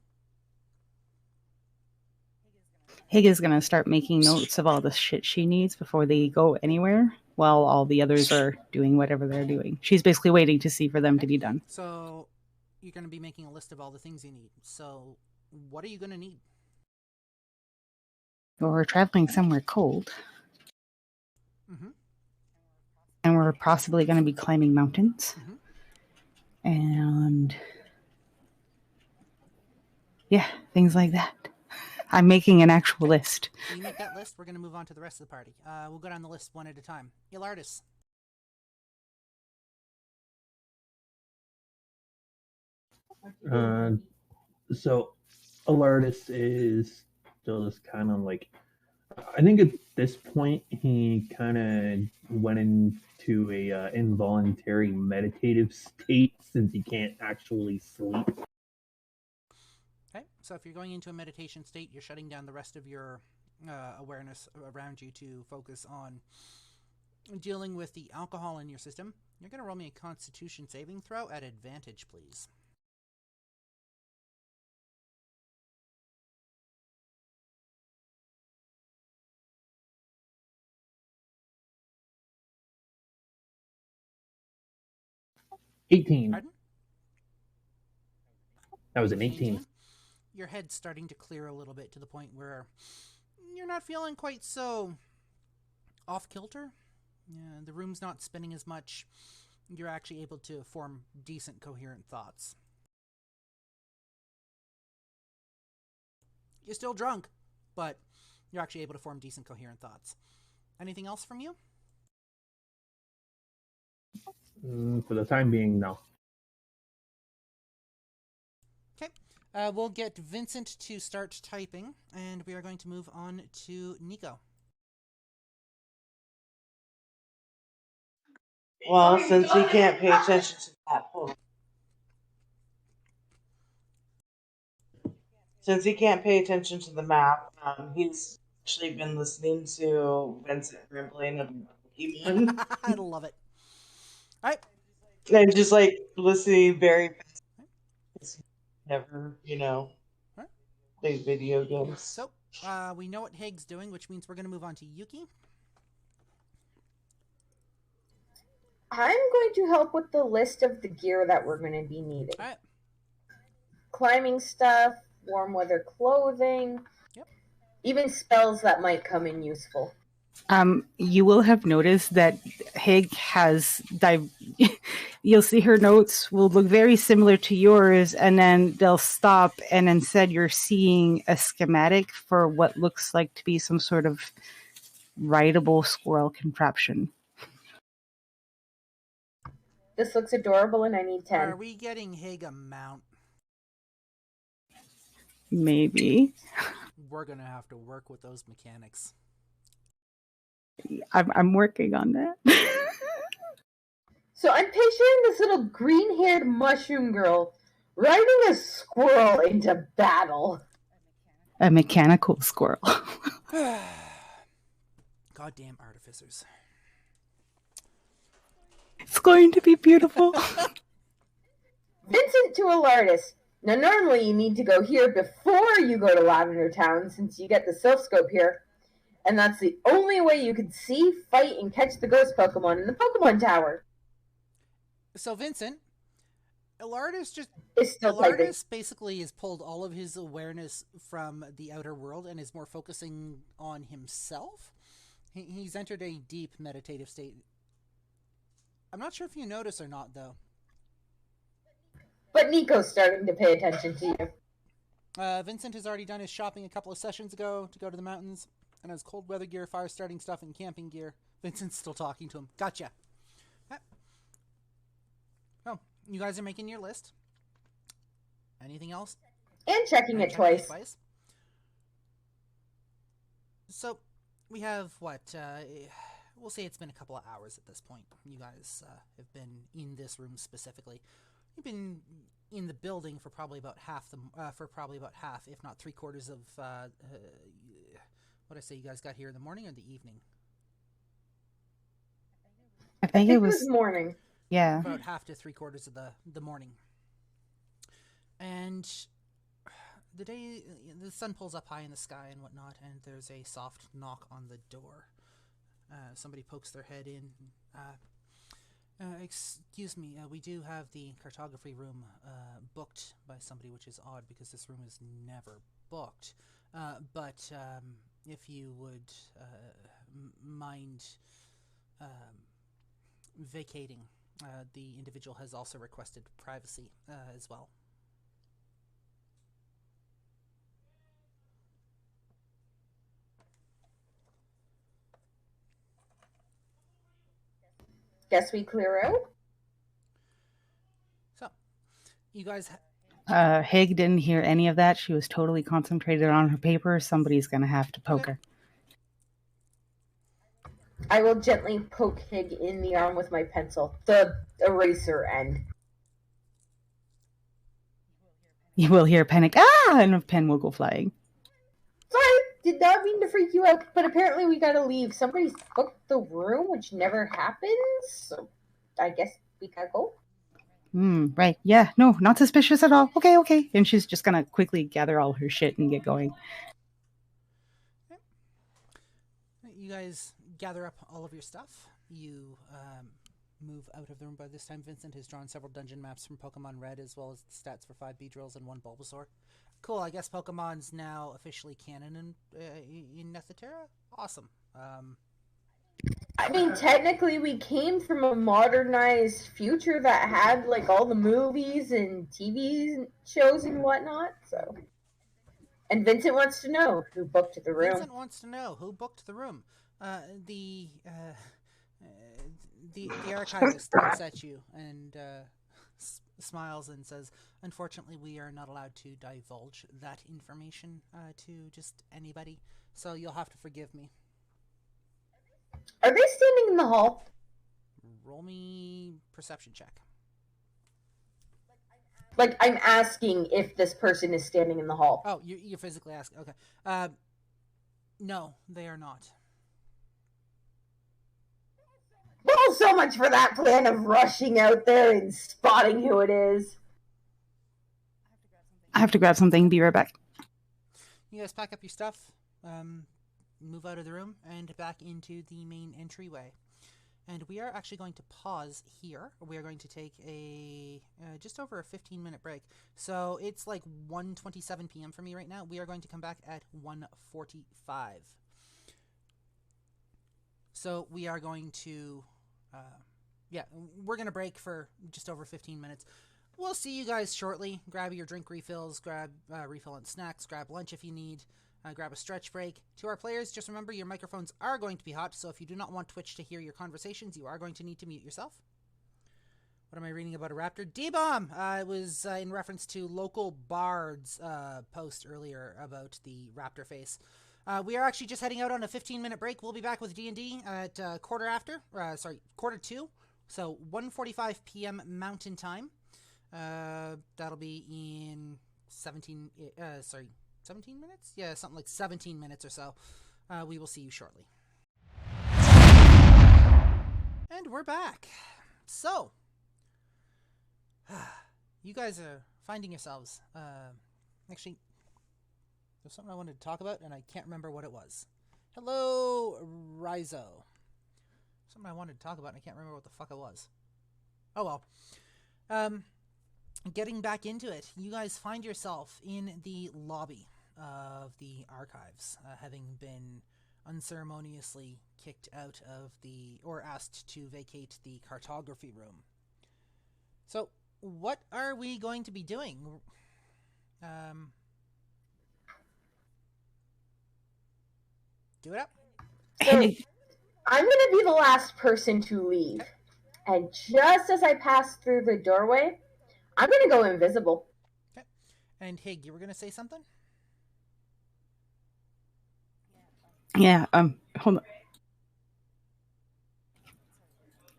Hig is going to start making notes of all the shit she needs before they go anywhere, while all the others are doing whatever they're doing. She's basically waiting to see for them to be done. So, you're going to be making a list of all the things you need. So, what are you going to need? Well, we're traveling somewhere cold. Mm-hmm. And we're possibly going to be climbing mountains. Mm-hmm. And yeah, things like that. I'm making an actual list. So you make that list. We're going to move on to the rest of the party. We'll go down the list one at a time. Elartis. So Elartis is still just kind of like, I think at this point he kind of went into a involuntary meditative state since he can't actually sleep. Okay, so if you're going into a meditation state, you're shutting down the rest of your awareness around you to focus on dealing with the alcohol in your system. You're going to roll me a Constitution saving throw at advantage, please. Pardon? That was an 18. 18. Your head's starting to clear a little bit to the point where you're not feeling quite so off kilter. The room's not spinning as much. You're actually able to form decent, coherent thoughts. You're still drunk, but you're actually able to form decent, coherent thoughts. Anything else from you? For the time being, no. Okay. We'll get Vincent to start typing, and we are going to move on to Nico. Well, since he can't pay attention to that, since he can't pay attention to the map, he's actually been listening to Vincent rambling about Pokemon. I love it. All right. And just like listening very fast. Never, play video games. So, we know what Haig's doing, which means we're going to move on to Yuki. I'm going to help with the list of the gear that we're going to be needing. All right. Climbing stuff, warm weather clothing, even spells that might come in useful. You will have noticed that Haig has you'll see her notes will look very similar to yours, and then they'll stop, and instead you're seeing a schematic for what looks like to be some sort of rideable squirrel contraption. This looks adorable, and I need 10. Are we getting Haig a mount? Maybe. We're going to have to work with those mechanics. I'm working on that. So I'm picturing this little green-haired mushroom girl riding a squirrel into battle. A mechanical squirrel. Goddamn artificers. It's going to be beautiful. Vincent to Elartis. Now, normally you need to go here before you go to Lavender Town, since you get the Sylph Scope here. And that's the only way you can see, fight, and catch the ghost Pokemon in the Pokemon Tower. So, Vincent, Elartis basically has pulled all of his awareness from the outer world and is more focusing on himself. He's entered a deep meditative state. I'm not sure if you notice or not, though. But Nico's starting to pay attention to you. Vincent has already done his shopping a couple of sessions ago to go to the mountains, and has cold weather gear, fire starting stuff, and camping gear. Vincent's still talking to him. Gotcha. Oh, you guys are making your list. Anything else? And checking it twice. So, we have what? We'll say it's been a couple of hours at this point. You guys have been in this room specifically. You've been in the building for probably about half, if not 3/4 of what I say. You guys got here in the morning or the evening? I think it was morning. Yeah, about half to 3/4 of the morning. And the sun pulls up high in the sky and whatnot, and there's a soft knock on the door. Somebody pokes their head in. Excuse me, we do have the cartography room booked by somebody, which is odd because this room is never booked. But if you would mind vacating, the individual has also requested privacy as well. guess we clear out. So, you guys... Hig didn't hear any of that. She was totally concentrated on her paper. Somebody's going to have to poke her. I will gently poke Hig in the arm with my pencil, the eraser end. You will hear panic, ah, and a pen will go flying. Sorry, did not mean to freak you out, but apparently we gotta leave. Somebody's booked the room, which never happens, so I guess we gotta go. Right, yeah, no, not suspicious at all. Okay. And she's just gonna quickly gather all her shit and get going. You guys gather up all of your stuff. You move out of the room. By this time, Vincent has drawn several dungeon maps from Pokemon Red, as well as the stats for 5 Beedrills and 1 Bulbasaur. Cool, I guess Pokemon's now officially canon in Nethoterra? Awesome. I mean, technically we came from a modernized future that had, like, all the movies and TV shows and whatnot, so... And Vincent wants to know who booked the room. Vincent wants to know who booked the room. The archivist looks at you and smiles and says, "Unfortunately, we are not allowed to divulge that information to just anybody, so you'll have to forgive me." Are they standing in the hall? Roll me perception check. Like, I'm asking if this person is standing in the hall. Oh, you're physically asking. Okay. No, they are not. Well, so much for that plan of rushing out there and spotting who it is. I have to grab something. Be right back. You guys pack up your stuff, move out of the room, and back into the main entryway. And we are actually going to pause here. We are going to take a just over a 15-minute break. So it's like 1:27 p.m. for me right now. We are going to come back at 1:45. So we are going to, we're going to break for just over 15 minutes. We'll see you guys shortly. Grab your drink refills, grab refill on snacks, grab lunch if you need. Grab a stretch break. To our players, just remember your microphones are going to be hot, so if you do not want Twitch to hear your conversations, you are going to need to mute yourself. What am I reading about a raptor? D-Bomb! It was in reference to Local Bard's post earlier about the raptor face. We are actually just heading out on a 15-minute break. We'll be back with D&D at quarter two, so 1:45 p.m. Mountain Time. That'll be in 17 minutes? Yeah, something like 17 minutes or so. We will see you shortly. And we're back. So, you guys are finding yourselves. Actually, there's something I wanted to talk about, and I can't remember what it was. Hello, Rizo. Something I wanted to talk about, and I can't remember what the fuck it was. Oh well. Getting back into it, you guys find yourself in the lobby of the archives, having been unceremoniously kicked out of or asked to vacate the cartography room. So, what are we going to be doing? Do it up. So, I'm going to be the last person to leave. And just as I pass through the doorway, I'm going to go invisible. Okay. And Hig, you were going to say something? Yeah, hold on.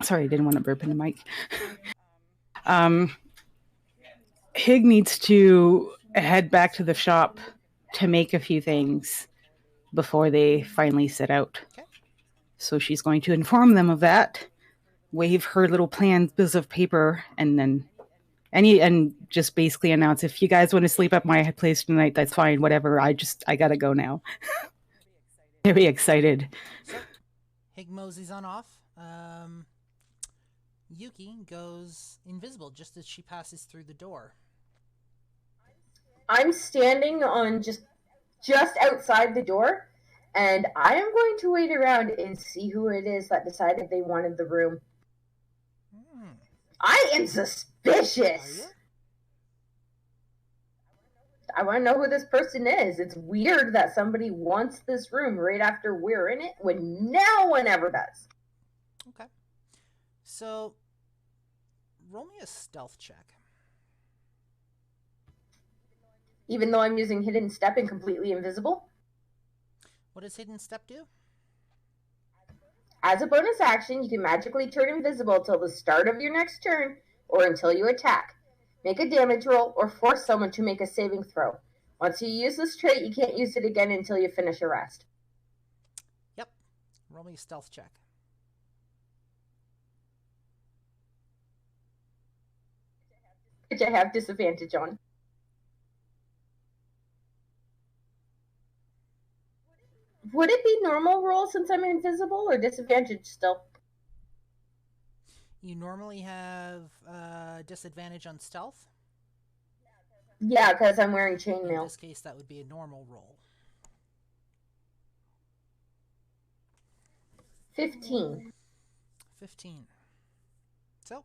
Sorry, I didn't want to burp in the mic. Hig needs to head back to the shop to make a few things before they finally set out. Okay. So she's going to inform them of that, wave her little plans, bits of paper, and then and just basically announce, if you guys want to sleep at my place tonight, that's fine, whatever. I gotta go now. Very excited. So, Hig moseys on off. Yuki goes invisible just as she passes through the door. I'm standing on just outside the door, and I am going to wait around and see who it is that decided they wanted the room. I am suspicious. I want to know who this person is. It's weird that somebody wants this room right after we're in it when no one ever does. Okay. So, roll me a stealth check. Even though I'm using hidden step and completely invisible? What does hidden step do? As a bonus action, you can magically turn invisible till the start of your next turn or until you attack. Make a damage roll or force someone to make a saving throw. Once you use this trait, you can't use it again until you finish a rest. Yep. Roll me a stealth check. Which I have disadvantage on. Would it be normal roll since I'm invisible or disadvantage still? You normally have disadvantage on stealth. Yeah, because I'm wearing In chainmail. this case, that would be a normal roll. 15. 15. So,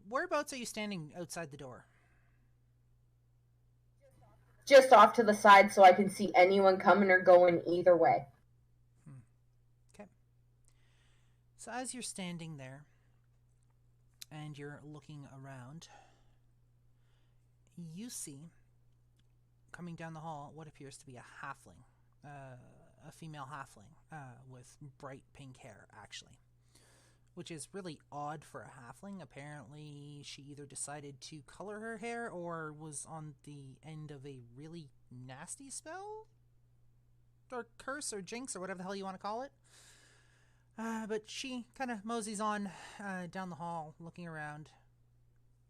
whereabouts are you standing outside the door? Just off to the side so I can see anyone coming or going either way. Okay. So as you're standing there and you're looking around, you see coming down the hall what appears to be a halfling, a female halfling with bright pink hair, actually, which is really odd for a halfling. Apparently, she either decided to color her hair or was on the end of a really nasty spell? Or curse or jinx or whatever the hell you want to call it. But she kind of moseys on down the hall, looking around.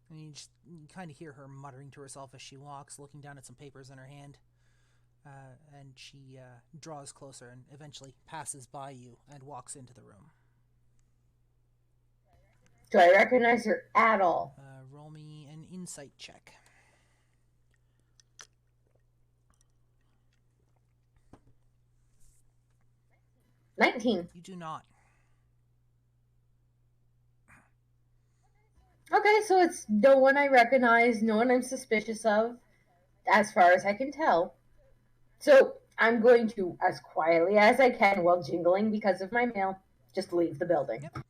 And you kind of hear her muttering to herself as she walks, looking down at some papers in her hand. And she draws closer and eventually passes by you and walks into the room. Do I recognize her at all? Roll me an insight check. $19. You do not. Okay, so it's no one I recognize, no one I'm suspicious of, as far as I can tell. So I'm going to, as quietly as I can while jingling because of my mail, just leave the building. Yep.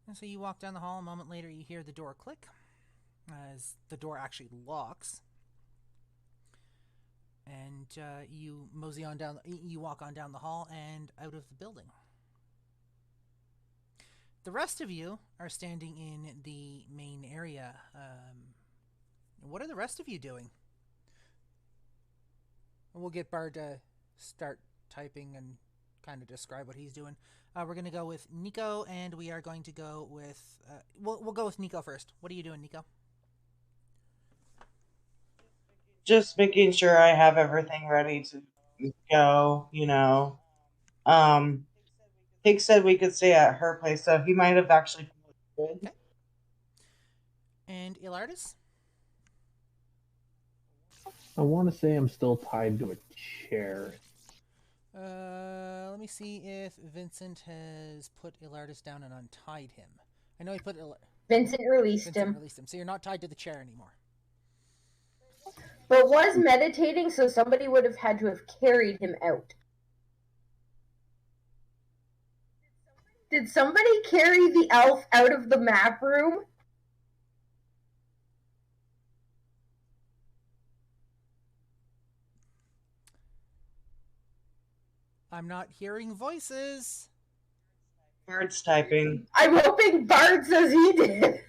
And so you walk down the hall. A moment later, you hear the door click as the door actually locks. And you mosey on down. You walk on down the hall and out of the building. The rest of you are standing in the main area. What are the rest of you doing? We'll get Bard to start typing and kind of describe what he's doing. We're going to go with Nico, and we are going to go with... We'll go with Nico first. What are you doing, Nico? Just making sure I have everything ready to go, you know. Hig said we could stay at her place, so he might have actually... Okay. And Elartis? I want to say I'm still tied to a chair. Let me see if Vincent has put Elartis down and untied him. I know he put... Vincent released him. So you're not tied to the chair anymore. But was meditating, so somebody would have had to have carried him out. Did somebody carry the elf out of the map room? I'm not hearing voices. Bard's typing. I'm hoping Bard says he did.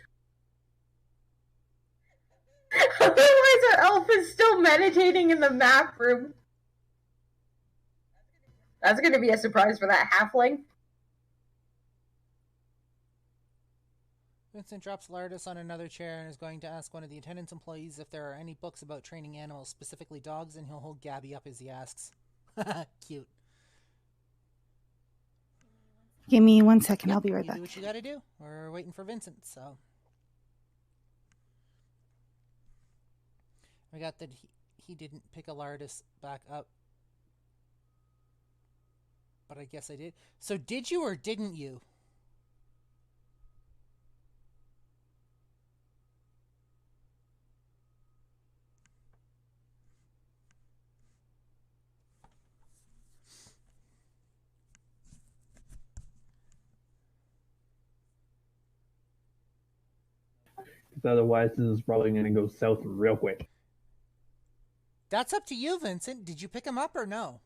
Otherwise, our elf is still meditating in the map room. That's going to be a surprise for that halfling. Vincent drops Elartis on another chair and is going to ask one of the attendance employees if there are any books about training animals, specifically dogs, and he'll hold Gabby up as he asks. Cute. Give me 1 second. Yep, I'll be right you back. do what you gotta do. We're waiting for Vincent, so... I got that he didn't pick Elartis back up. But I guess I did. So did you or didn't you? Because otherwise, this is probably going to go south real quick. That's up to you, Vincent. Did you pick him up or no?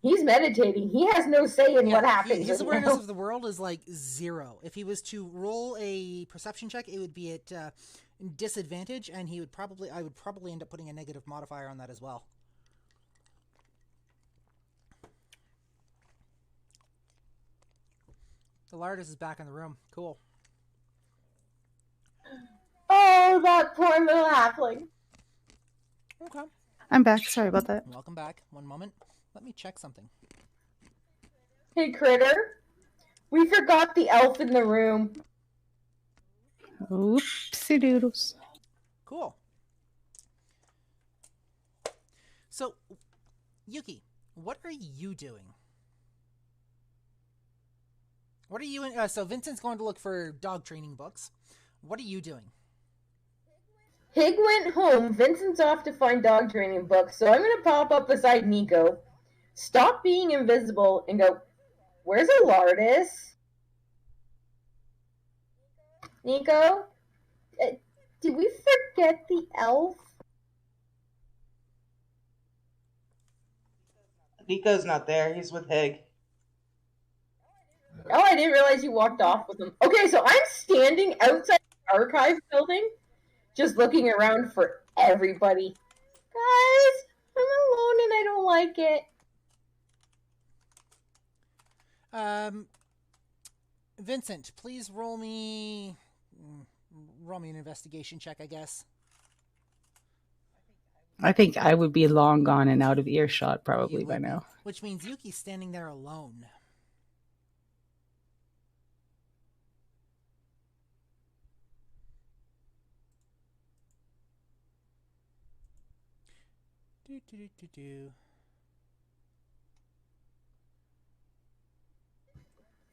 He's meditating. He has no say in what happens. His awareness of the world is like 0. If he was to roll a perception check, it would be at disadvantage, and I would probably end up putting a negative modifier on that as well. Elartis is back in the room. Cool. Oh, that poor little halfling. Okay. I'm back. Sorry about that. Welcome back. One moment. Let me check something. Hey, Critter. We forgot the elf in the room. Oopsie doodles. Cool. So, Yuki, what are you doing? What are you in? So Vincent's going to look for dog training books. What are you doing? Hig went home. Vincent's off to find dog training books, so I'm going to pop up beside Nico, stop being invisible, and go, "Where's Elartis? Nico? Did we forget the elf?" Nico's not there. He's with Hig. Oh, I didn't realize you walked off with him. Okay, so I'm standing outside the archive building, just looking around for everybody. Guys, I'm alone and I don't like it. Vincent, please roll me an investigation check, I guess. I think I would be long gone and out of earshot probably by now. Which means Yuki's standing there alone.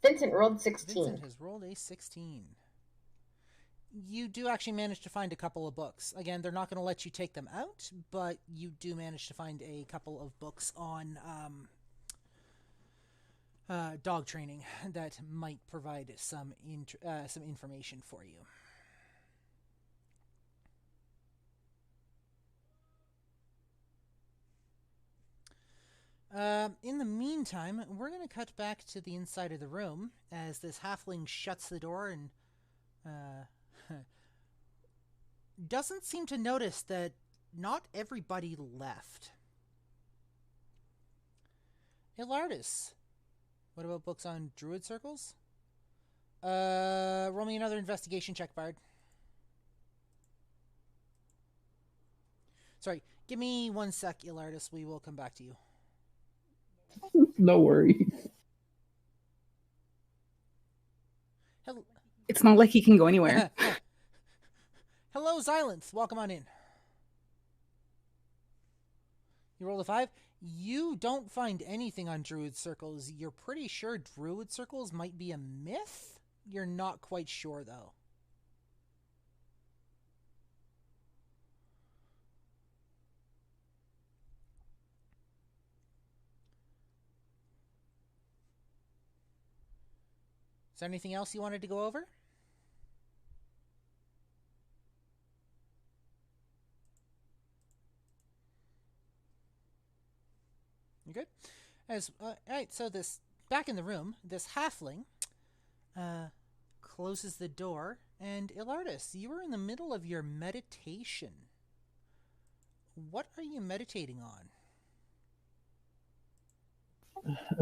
Vincent rolled 16. Vincent has rolled a 16. You do actually manage to find a couple of books. Again, they're not going to let you take them out, but you do manage to find a couple of books on dog training that might provide some information for you. In the meantime, we're going to cut back to the inside of the room as this halfling shuts the door and doesn't seem to notice that not everybody left. Elartis, what about books on druid circles? Roll me another investigation check, Bard. Sorry, give me 1 sec, Elartis. We will come back to you. No worries. It's not like he can go anywhere. Hello, Xylanthe. Welcome on in. You rolled a 5. You don't find anything on druid circles. You're pretty sure druid circles might be a myth? You're not quite sure, though. Is there anything else you wanted to go over? You good? All right, so this back in the room, this halfling closes the door, and Elartis, you are in the middle of your meditation. What are you meditating on?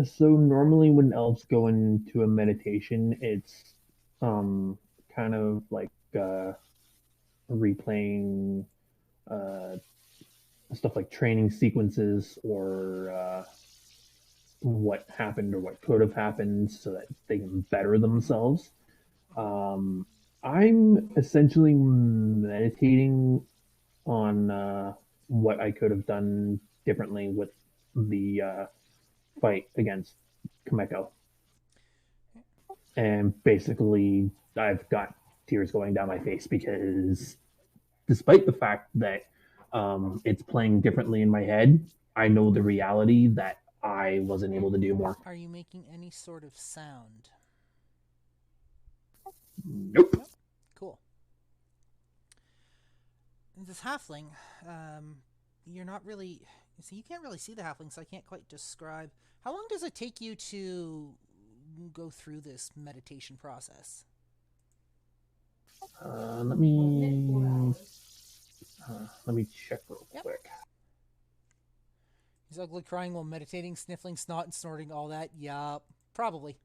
So normally when elves go into a meditation, it's kind of like replaying stuff like training sequences or what happened or what could have happened so that they can better themselves. I'm essentially meditating on what I could have done differently with the fight against Kameko. And basically, I've got tears going down my face because despite the fact that it's playing differently in my head, I know the reality that I wasn't able to do more. Are you making any sort of sound? Nope. Cool. This halfling, you're not really... See, you can't really see the halfling, so I can't quite describe. How long does it take you to go through this meditation process? Let me check real quick. He's ugly crying while meditating, sniffling, snot, and snorting, all that. Yup. Probably.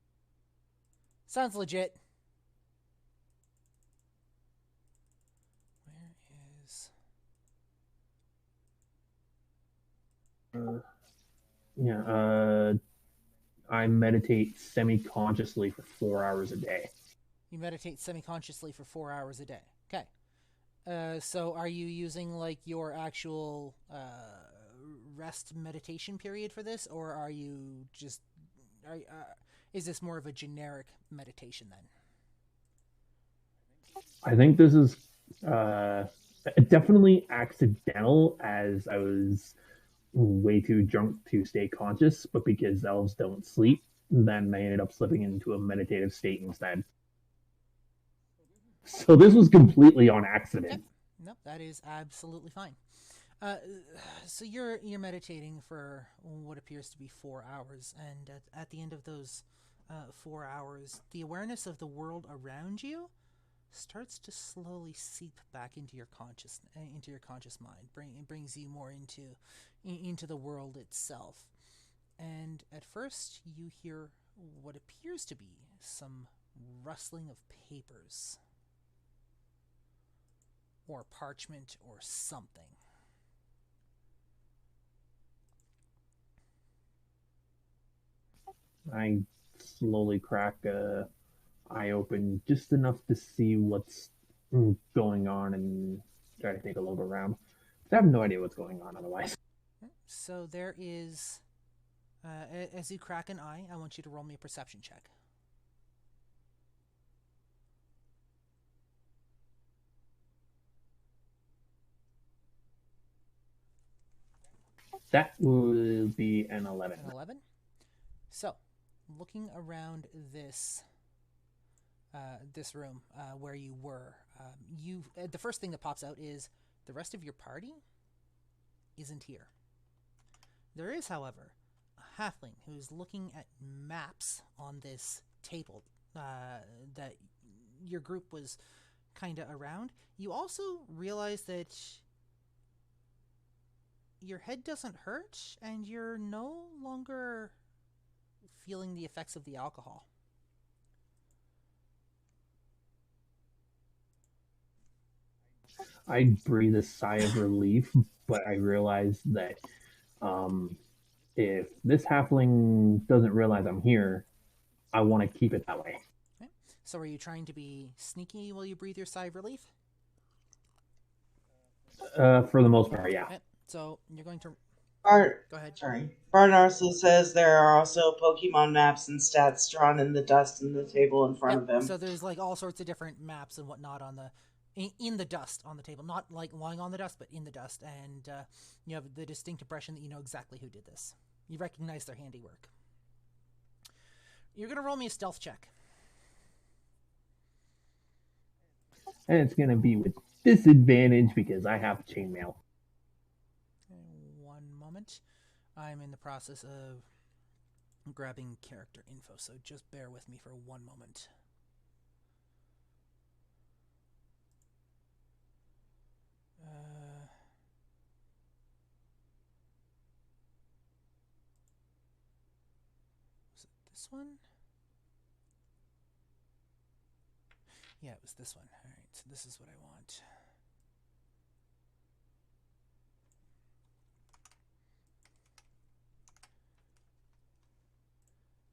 Sounds legit. Where is... I meditate semi-consciously for 4 hours a day. You meditate semi-consciously for 4 hours a day. Okay. So are you using, like, your actual rest meditation period for this, or are you just... is this more of a generic meditation, then? I think this is definitely accidental, as I was way too drunk to stay conscious, but because elves don't sleep, then I ended up slipping into a meditative state instead. So this was completely on accident. Yep. Nope, that is absolutely fine. So you're meditating for what appears to be 4 hours, and at the end of those 4 hours, the awareness of the world around you starts to slowly seep back into your conscious mind. It brings you more into the world itself. And at first, you hear what appears to be some rustling of papers, or parchment, or something. I slowly crack eye open just enough to see what's going on and try to take a look around. I have no idea what's going on otherwise. So there is, as you crack an eye, I want you to roll me a perception check. That will be an 11. An 11? So, looking around this room where you were, the first thing that pops out is the rest of your party isn't here. There is, however, a halfling who is looking at maps on this table that your group was kind of around. You also realize that your head doesn't hurt, and you're no longer feeling the effects of the alcohol. I breathe a sigh of relief, but I realize that if this halfling doesn't realize I'm here, I want to keep it that way. Okay. So are you trying to be sneaky while you breathe your sigh of relief? For the most part, yeah. Okay. So you're going to... Go ahead. Sorry. Barnarso says there are also Pokemon maps and stats drawn in the dust on the table in front of him. So there's like all sorts of different maps and whatnot on in the dust on the table, not like lying on the dust, but in the dust, and you have the distinct impression that you know exactly who did this. You recognize their handiwork. You're gonna roll me a stealth check. And it's going to be with disadvantage because I have chainmail. One moment. I'm in the process of grabbing character info, so just bear with me for one moment. Was it this one? Yeah, it was this one. All right, so this is what I want.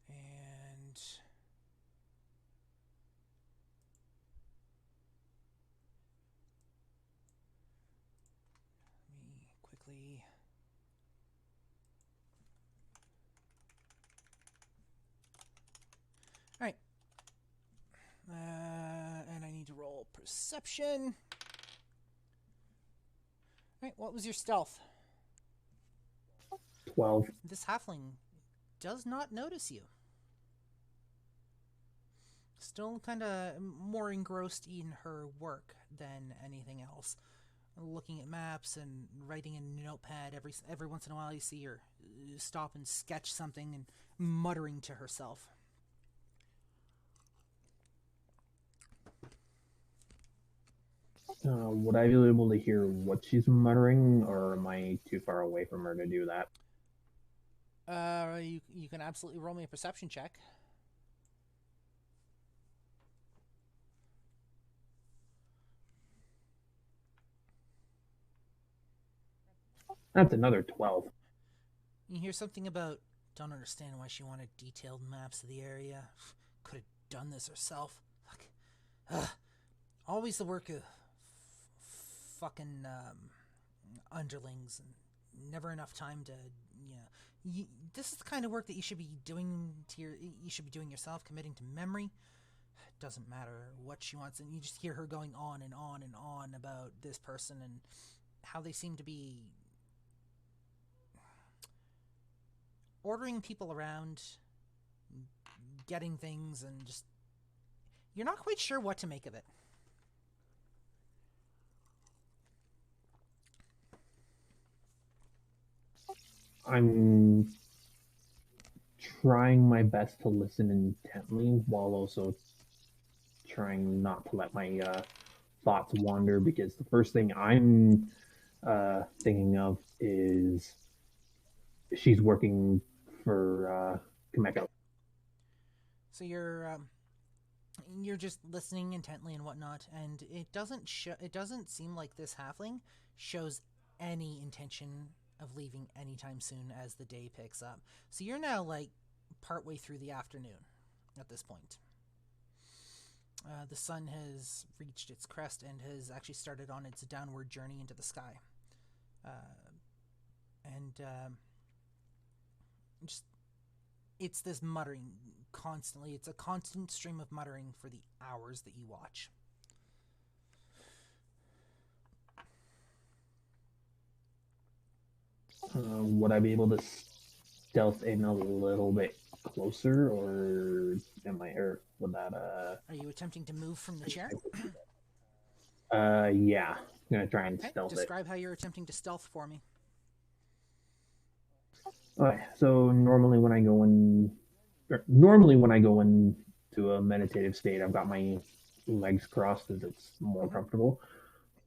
And let me quickly... All right. And I need to roll perception. All right, what was your stealth? 12. This halfling does not notice you. still kind of more engrossed in her work than anything else. Looking at maps and writing in a notepad. Every once in a while you see her stop and sketch something and muttering to herself. Would I be able to hear what she's muttering, or am I too far away from her to do that? You can absolutely roll me a perception check. That's another 12. You hear something about, don't understand why she wanted detailed maps of the area. Could have done this herself. Fuck. Always the work of fucking underlings, and never enough time to, this is the kind of work that you should be doing yourself, committing to memory. It doesn't matter what she wants, and you just hear her going on and on and on about this person and how they seem to be ordering people around, getting things, and just, you're not quite sure what to make of it. I'm trying my best to listen intently while also trying not to let my thoughts wander, because the first thing I'm thinking of is she's working for Kameko. So you're just listening intently and whatnot, and it doesn't seem like this halfling shows any intention of leaving anytime soon as the day picks up. So you're now like partway through the afternoon at this point. The sun has reached its crest and has actually started on its downward journey into the sky. It's this muttering constantly. It's a constant stream of muttering for the hours that you watch. Would I be able to stealth in a little bit closer, or would that Are you attempting to move from the chair? Yeah. I'm gonna try and stealth it. Describe how you're attempting to stealth for me. Okay, so normally when I go into a meditative state, I've got my legs crossed as it's more comfortable.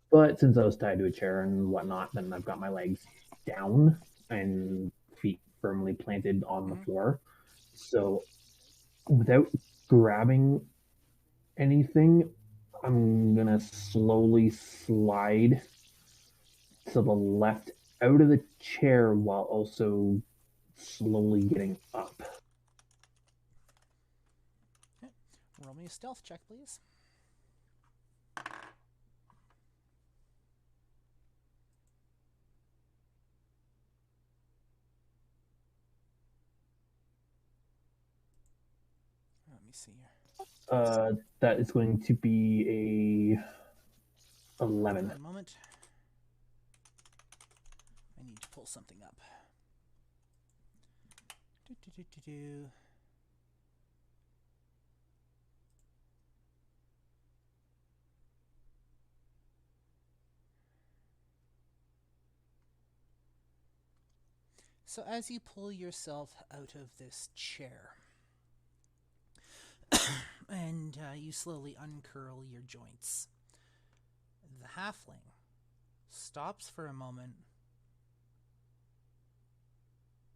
But since I was tied to a chair and whatnot, then I've got my legs down and feet firmly planted on the floor. So without grabbing anything, I'm gonna slowly slide to the left out of the chair while also slowly getting up. Okay. Roll me a stealth check, please. Let me see here. That is going to be a 11. One moment. I need to pull something up. So as you pull yourself out of this chair, and you slowly uncurl your joints, the halfling stops for a moment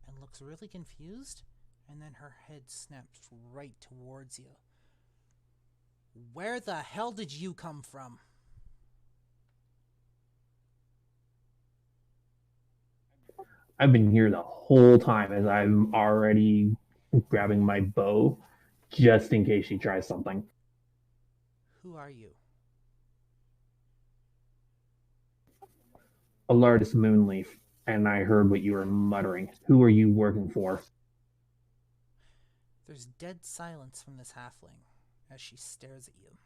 and looks really confused, and then her head snaps right towards you. Where the hell did you come from? I've been here the whole time, as I'm already grabbing my bow just in case she tries something. Who are you? Elartis Moonleaf, and I heard what you were muttering. Who are you working for? There's dead silence from this halfling as she stares at you.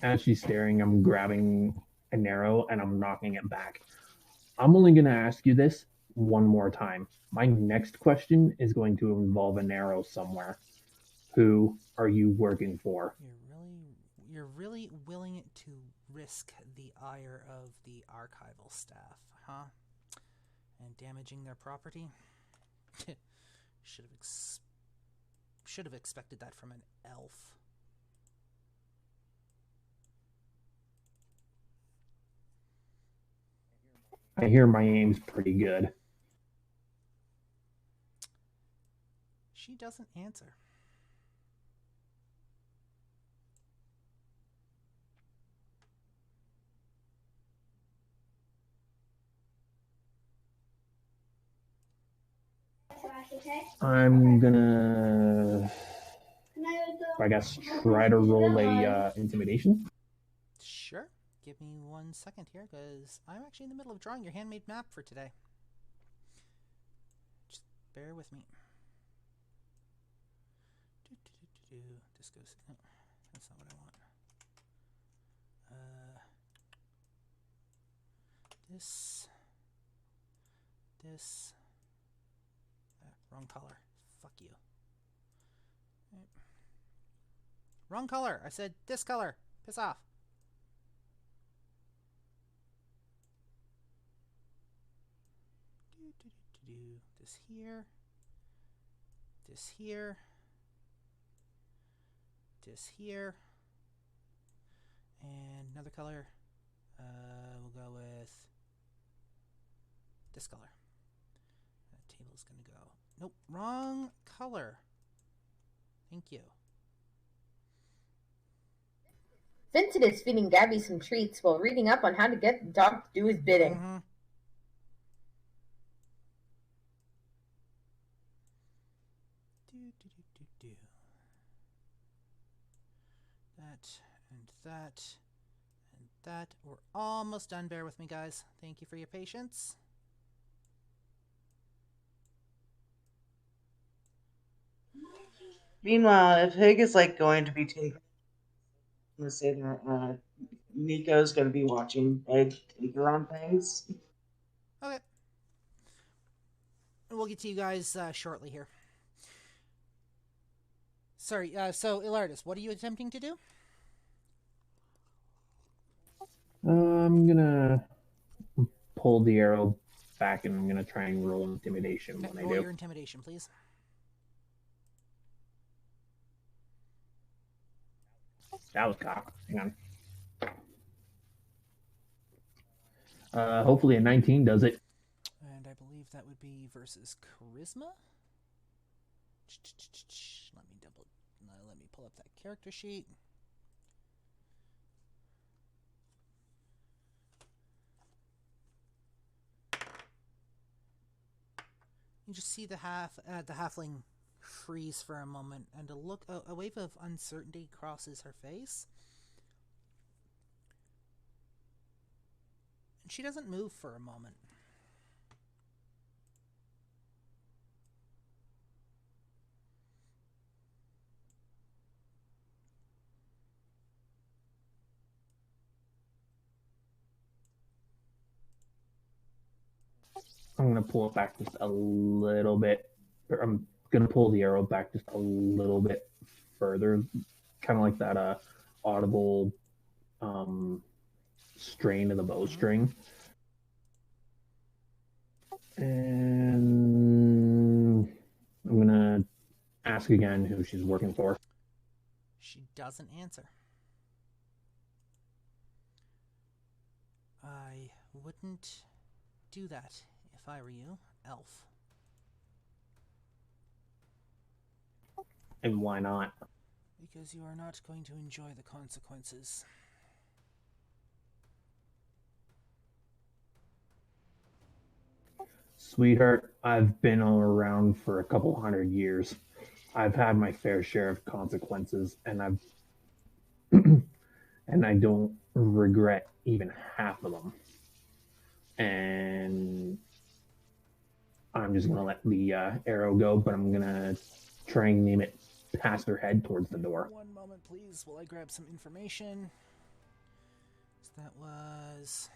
As she's staring, I'm grabbing an arrow and I'm knocking it back. I'm only going to ask you this one more time. My next question is going to involve an arrow somewhere. Who are you working for? You're really willing to risk the ire of the archival staff, huh? And damaging their property? Should have expected that from an elf. I hear my aim's pretty good. She doesn't answer. I'm gonna, I guess, try to roll a intimidation. Sure. Give me 1 second here, because I'm actually in the middle of drawing your handmade map for today. Just bear with me. This goes... No, that's not what I want. This... wrong color. Fuck you. Right. Wrong color! I said this color! Piss off! This here. This here. This here. And another color. We'll go with this color. That table's gonna go... Nope, wrong color. Thank you. Vincent is feeding Gabby some treats while reading up on how to get the dog to do his bidding. Mm-hmm. That and that and that. We're almost done. Bear with me, guys. Thank you for your patience. Meanwhile, if Hig is like going to be taken, let's say that Nico's going to be watching Hig take her on things. Okay. We'll get to you guys shortly here. Sorry, so Elartis, what are you attempting to do? I'm gonna pull the arrow back and I'm gonna try and roll intimidation Okay, when I roll do. your intimidation, please. That was cock. Hang on. Hopefully a 19 does it. And I believe that would be versus charisma. Let me pull up that character sheet. You just see the halfling freeze for a moment, and a wave of uncertainty crosses her face. And she doesn't move for a moment. I'm gonna pull it back just a little bit. Or I'm gonna pull the arrow back just a little bit further, kind of like that audible strain of the bowstring. And I'm gonna ask again who she's working for. She doesn't answer. I wouldn't do that if I were you, elf. And why not? Because you are not going to enjoy the consequences. Sweetheart, I've been all around for a couple 100 years. I've had my fair share of consequences, and and I don't regret even half of them. And I'm just gonna let the arrow go, but I'm gonna try and aim it past her head towards the door. 1 moment, please, while I grab some information. So that was...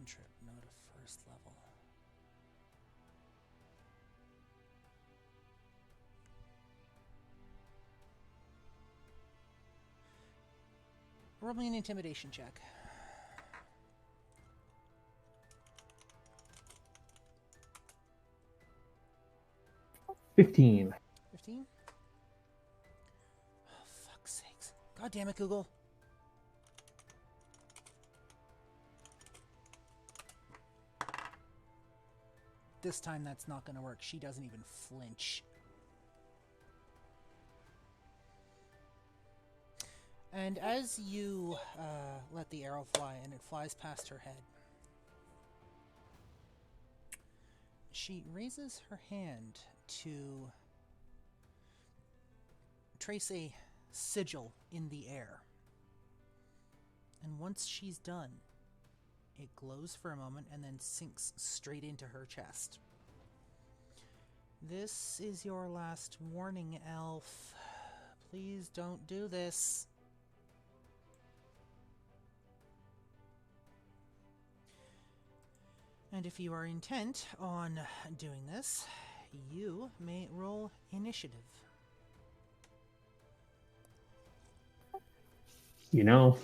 cantrip, not a first level. Roll me an intimidation check. 15. 15? Oh, fuck's sakes. God damn it, Google. This time that's not going to work. She doesn't even flinch. And as you let the arrow fly and it flies past her head, she raises her hand to trace a sigil in the air. And once she's done, it glows for a moment and then sinks straight into her chest. This is your last warning, elf. Please don't do this. And if you are intent on doing this, you may roll initiative. You know,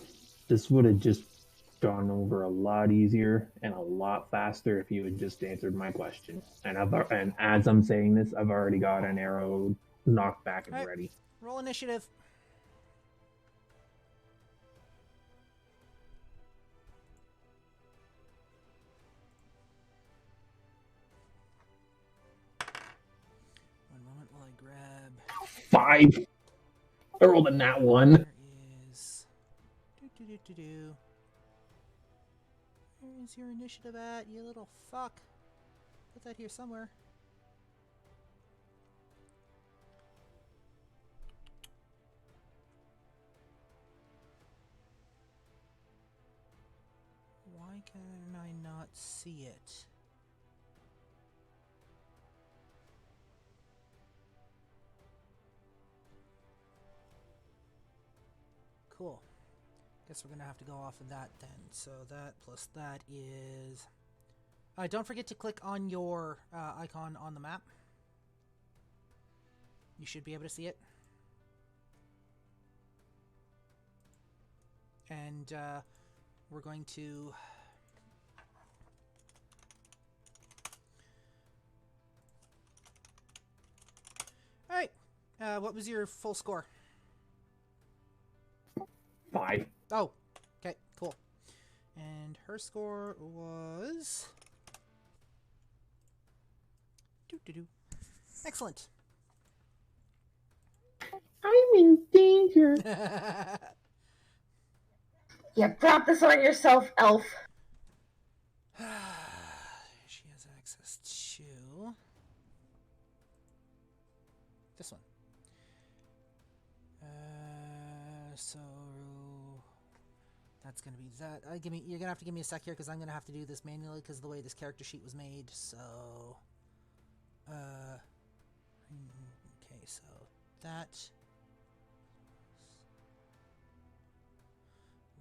this would have just gone over a lot easier and a lot faster if you had just answered my question. And as I'm saying this, I've already got an arrow knocked back and ready. Roll initiative. One moment while I grab... 5! I rolled a nat 1. There is... Where is your initiative at, you little fuck? Put that here somewhere. Why can I not see it? Cool. Guess we're gonna have to go off of that then. So that plus that is... don't forget to click on your icon on the map. You should be able to see it. And we're going to... Alright. What was your full score? 5. Oh, okay, cool. And her score was... Doo-doo-doo. Excellent. I'm in danger. You brought this on yourself, elf. She has access to... this one. So... that's gonna be that. You're gonna have to give me a sec here because I'm gonna have to do this manually because of the way this character sheet was made. So, okay, so that.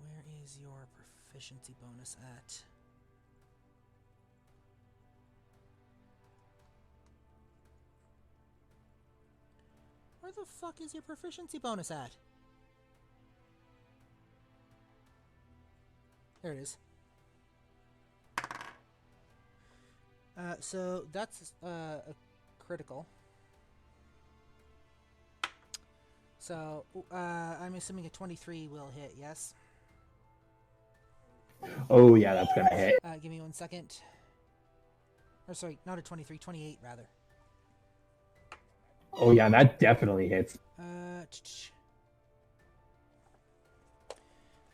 Where is your proficiency bonus at? Where the fuck is your proficiency bonus at? There it is. So that's a critical. So I'm assuming a 23 will hit, yes? Oh, yeah, that's gonna hit. Give me 1 second. Or sorry, not a 23, 28 rather. Oh, yeah, that definitely hits.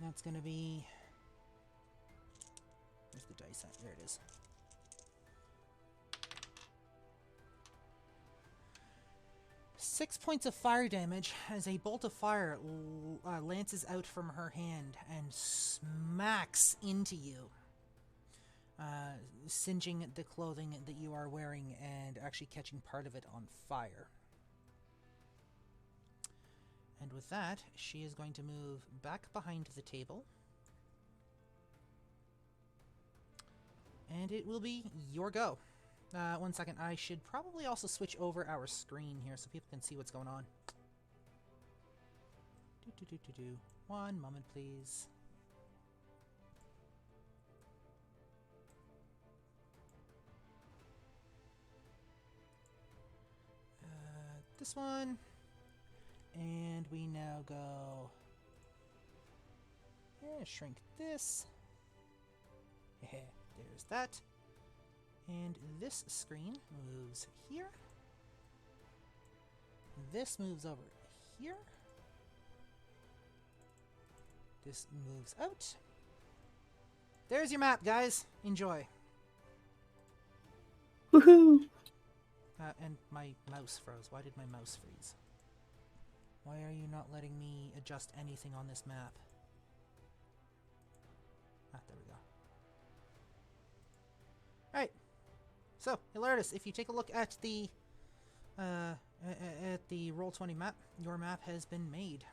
That's gonna be... where's the dice at? There it is. Six points of fire damage as a bolt of fire lances out from her hand and smacks into you, singeing the clothing that you are wearing and actually catching part of it on fire. And with that, she is going to move back behind the table. And it will be your go. 1 second. I should probably also switch over our screen here so people can see what's going on. One moment, please. This one. And we now go... Yeah, shrink this. Yeah, there's that. And this screen moves here. This moves over here. This moves out. There's your map, guys. Enjoy. Woohoo! And my mouse froze. Why did my mouse freeze? Why are you not letting me adjust anything on this map? Ah, there we go. Alright. So, Elartis, if you take a look at the Roll20 map, your map has been made.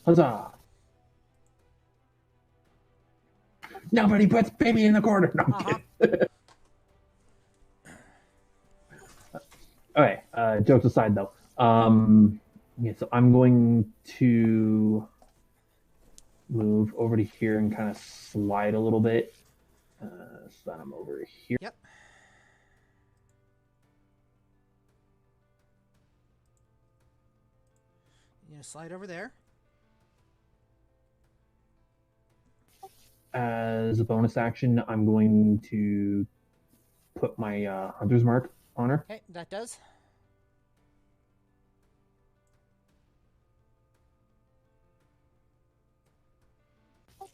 Huzzah! Nobody puts baby in the corner. No, I'm kidding. Okay, jokes aside though. Yeah, so I'm going to move over to here and kind of slide a little bit. So that I'm over here. Yep. You're gonna slide over there. As a bonus action, I'm going to put my hunter's mark on her. Okay, that does.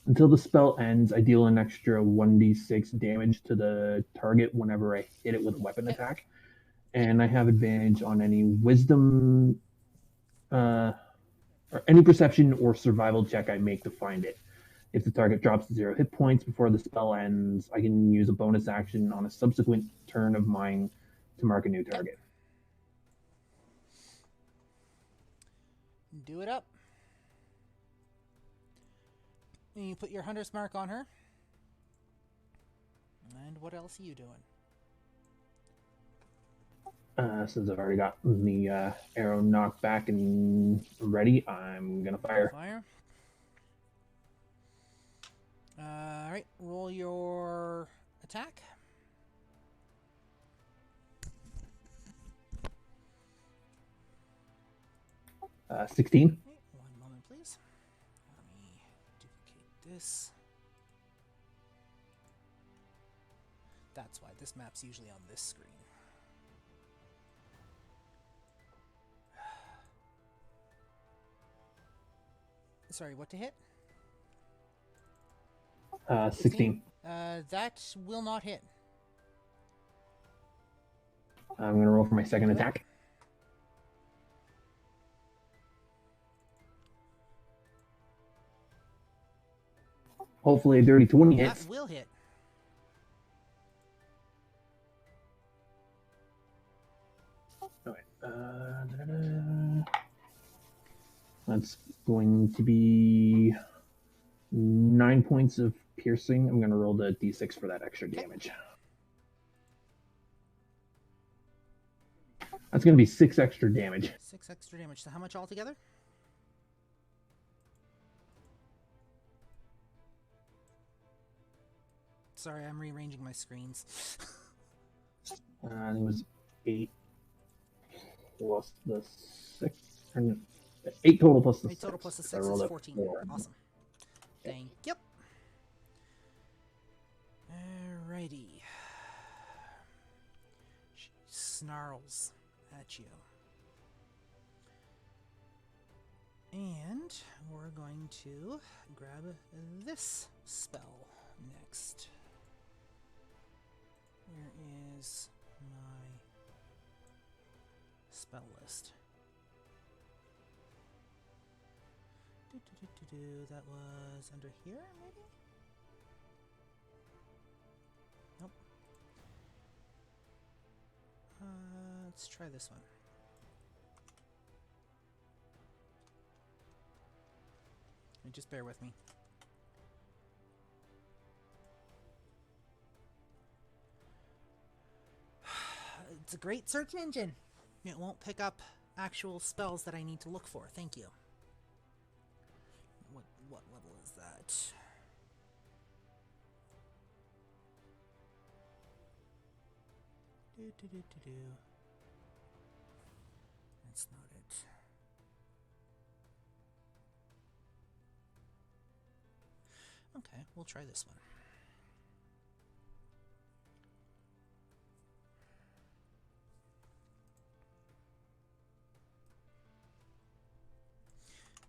Until the spell ends, I deal an extra 1d6 damage to the target whenever I hit it with a weapon attack. And I have advantage on any wisdom, or any perception or survival check I make to find it. If the target drops to 0 hit points before the spell ends, I can use a bonus action on a subsequent turn of mine to mark a new target. Do it up. And you put your hunter's mark on her. And what else are you doing? Since I've already got the arrow knocked back and ready, I'm going to fire. Fire. Alright, roll your attack. Uh, 16. Okay, 1 moment, please. Let me duplicate this. That's why this map's usually on this screen. Sorry, what to hit? 16. That will not hit. I'm going to roll for my second attack. Hopefully a dirty 20 hits. That will hit. Alright. That's going to be 9 points of piercing. I'm going to roll the d6 for that extra damage. That's going to be 6 extra damage. 6 extra damage. So how much altogether? Sorry, I'm rearranging my screens. It was 8 plus the 6. 8 total plus the 8 6. total plus the 6 I is rolled a 14. 4. Awesome. Thank you. Alrighty. She snarls at you. And we're going to grab this spell next. Where is my spell list? That was under here, maybe? Nope. Let's try this one. Just bear with me. It's a great search engine. It won't pick up actual spells that I need to look for. Thank you. What level is that? That's not it. Okay, we'll try this one.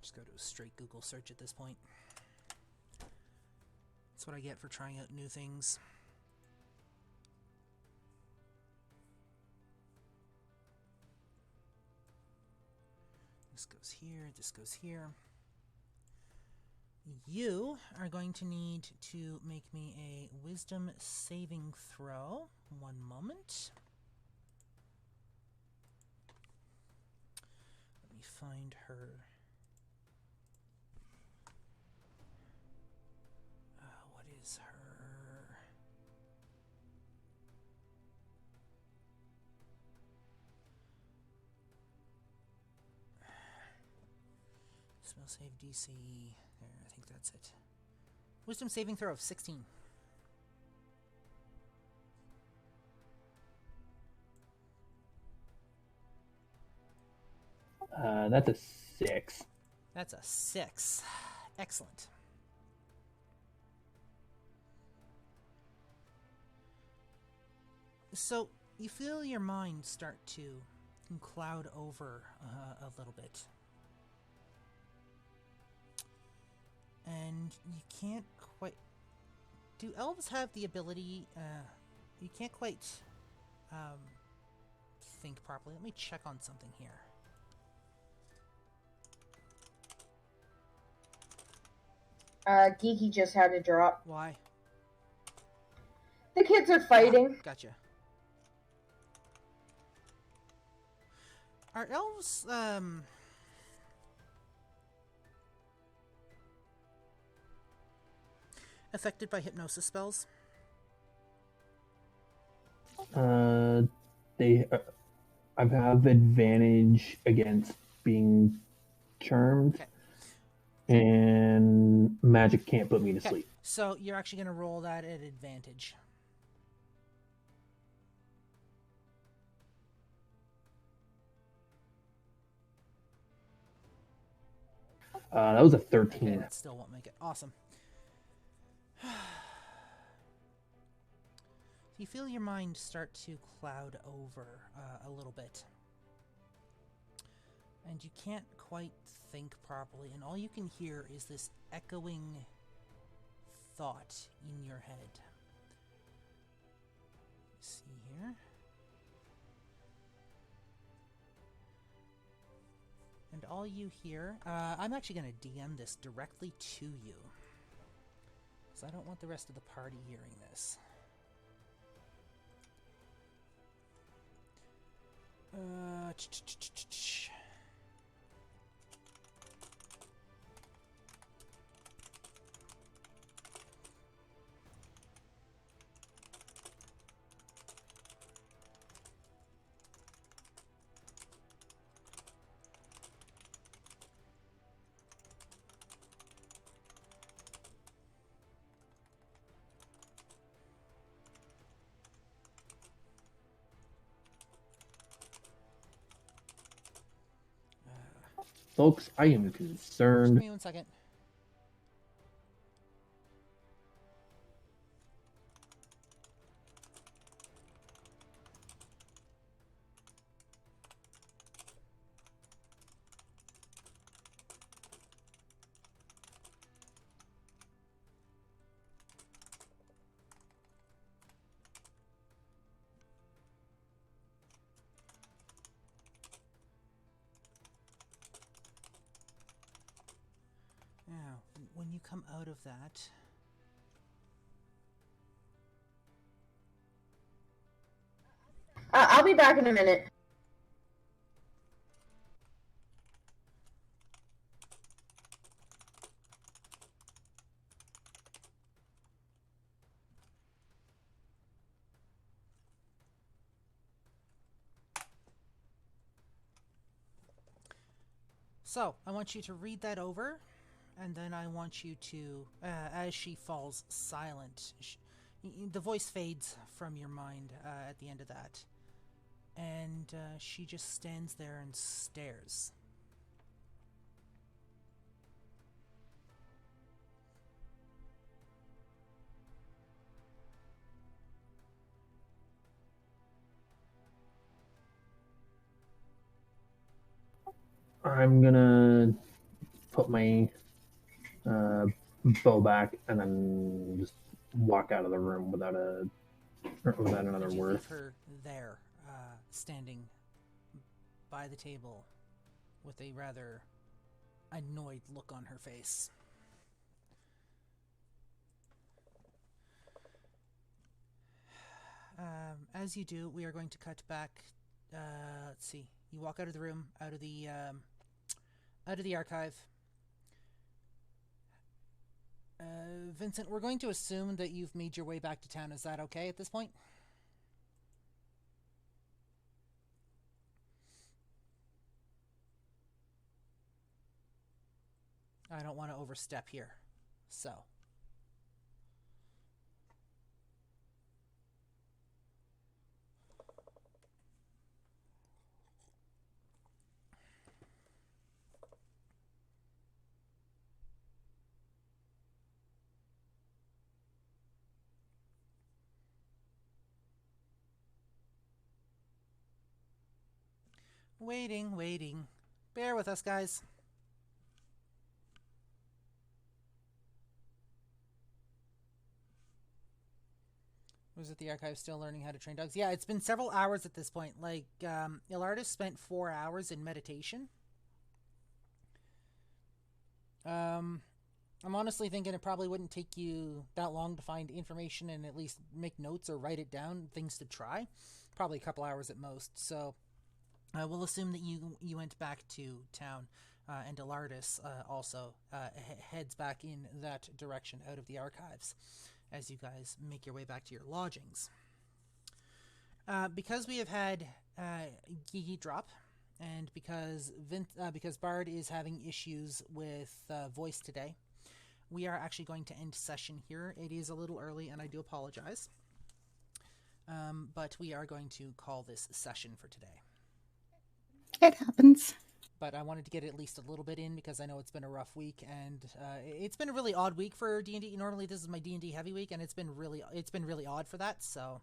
Just go to a straight Google search at this point. That's what I get for trying out new things. This goes here, this goes here. You are going to need to make me a wisdom saving throw. One moment. Let me find her. What is her? Spell save DC. There, I think that's it. Wisdom saving throw of 16. That's a 6. That's a 6. Excellent. So, you feel your mind start to cloud over a little bit. And you can't quite... Do elves have the ability... you can't quite think properly. Let me check on something here. Geeky just had to drop. Why? The kids are fighting. Gotcha. Are elves, affected by hypnosis spells? They I have advantage against being charmed, Okay. and magic can't put me to sleep. So you're actually going to roll that at advantage. That was a 13. Okay, that still won't make it. Awesome. You feel your mind start to cloud over a little bit. And you can't quite think properly, and all you can hear is this echoing thought in your head. Let's see here. And all you hear... I'm actually going to DM this directly to you, because I don't want the rest of the party hearing this. Folks, I am Just concerned. give me 1 second. Now, when you come out of that... I'll be back in a minute. So, I want you to read that over, and then I want you to, as she falls silent, the voice fades from your mind at the end of that. And she just stands there and stares. I'm gonna put my bow back and then just walk out of the room without another And you word. leave her there, standing by the table with a rather annoyed look on her face. As you do, we are going to cut back. Let's see. You walk out of the room, out of the archive. Vincent, we're going to assume that you've made your way back to town. Is that okay at this point? I don't want to overstep here. So. Waiting. Bear with us, guys. Was it the archive still learning how to train dogs? Yeah, it's been several hours at this point. Like, Elartis spent 4 hours in meditation. I'm honestly thinking it probably wouldn't take you that long to find information and at least make notes or write it down, things to try. Probably a couple hours at most. So we'll assume that you went back to town, and Elartis also heads back in that direction out of the archives as you guys make your way back to your lodgings. Because we have had Gigi drop, and because Bard is having issues with voice today, we are actually going to end session here. It is a little early, and I do apologize. But we are going to call this session for today. It happens. But I wanted to get at least a little bit in because I know it's been a rough week, and it's been a really odd week for D&D. Normally this is my D&D heavy week, and it's been really odd for that. So,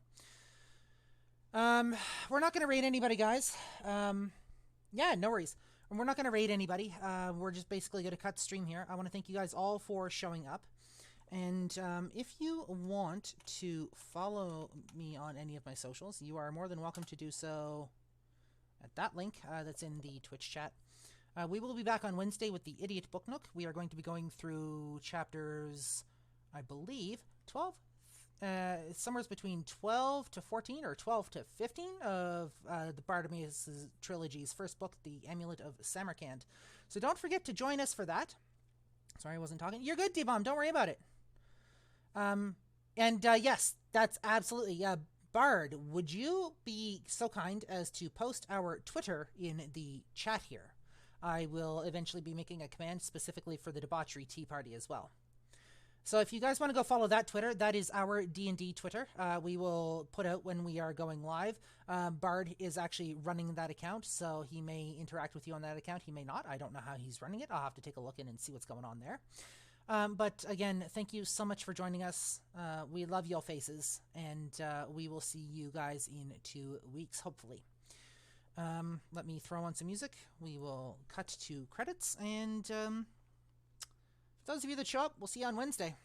we're not going to raid anybody, guys. Yeah, no worries. We're not going to raid anybody. We're just basically going to cut stream here. I want to thank you guys all for showing up. And if you want to follow me on any of my socials, you are more than welcome to do so at that link that's in the Twitch chat. We will be back on Wednesday with the Idiot Book Nook. We are going to be going through chapters, I believe, 12? Somewhere between 12 to 14 or 12 to 15 of the Bartimaeus trilogy's first book, The Amulet of Samarkand. So don't forget to join us for that. Sorry I wasn't talking. You're good, D-Bomb. Don't worry about it. Yes, that's absolutely... Bard, would you be so kind as to post our Twitter in the chat here? I will eventually be making a command specifically for the Debauchery Tea Party as well. So if you guys want to go follow that Twitter, that is our D&D Twitter. We will put out when we are going live. Bard is actually running that account, so he may interact with you on that account. He may not. I don't know how he's running it. I'll have to take a look in and see what's going on there. But again, thank you so much for joining us. We love your faces, and we will see you guys in 2 weeks, hopefully. Let me throw on some music. We will cut to credits, and for those of you that show up, we'll see you on Wednesday.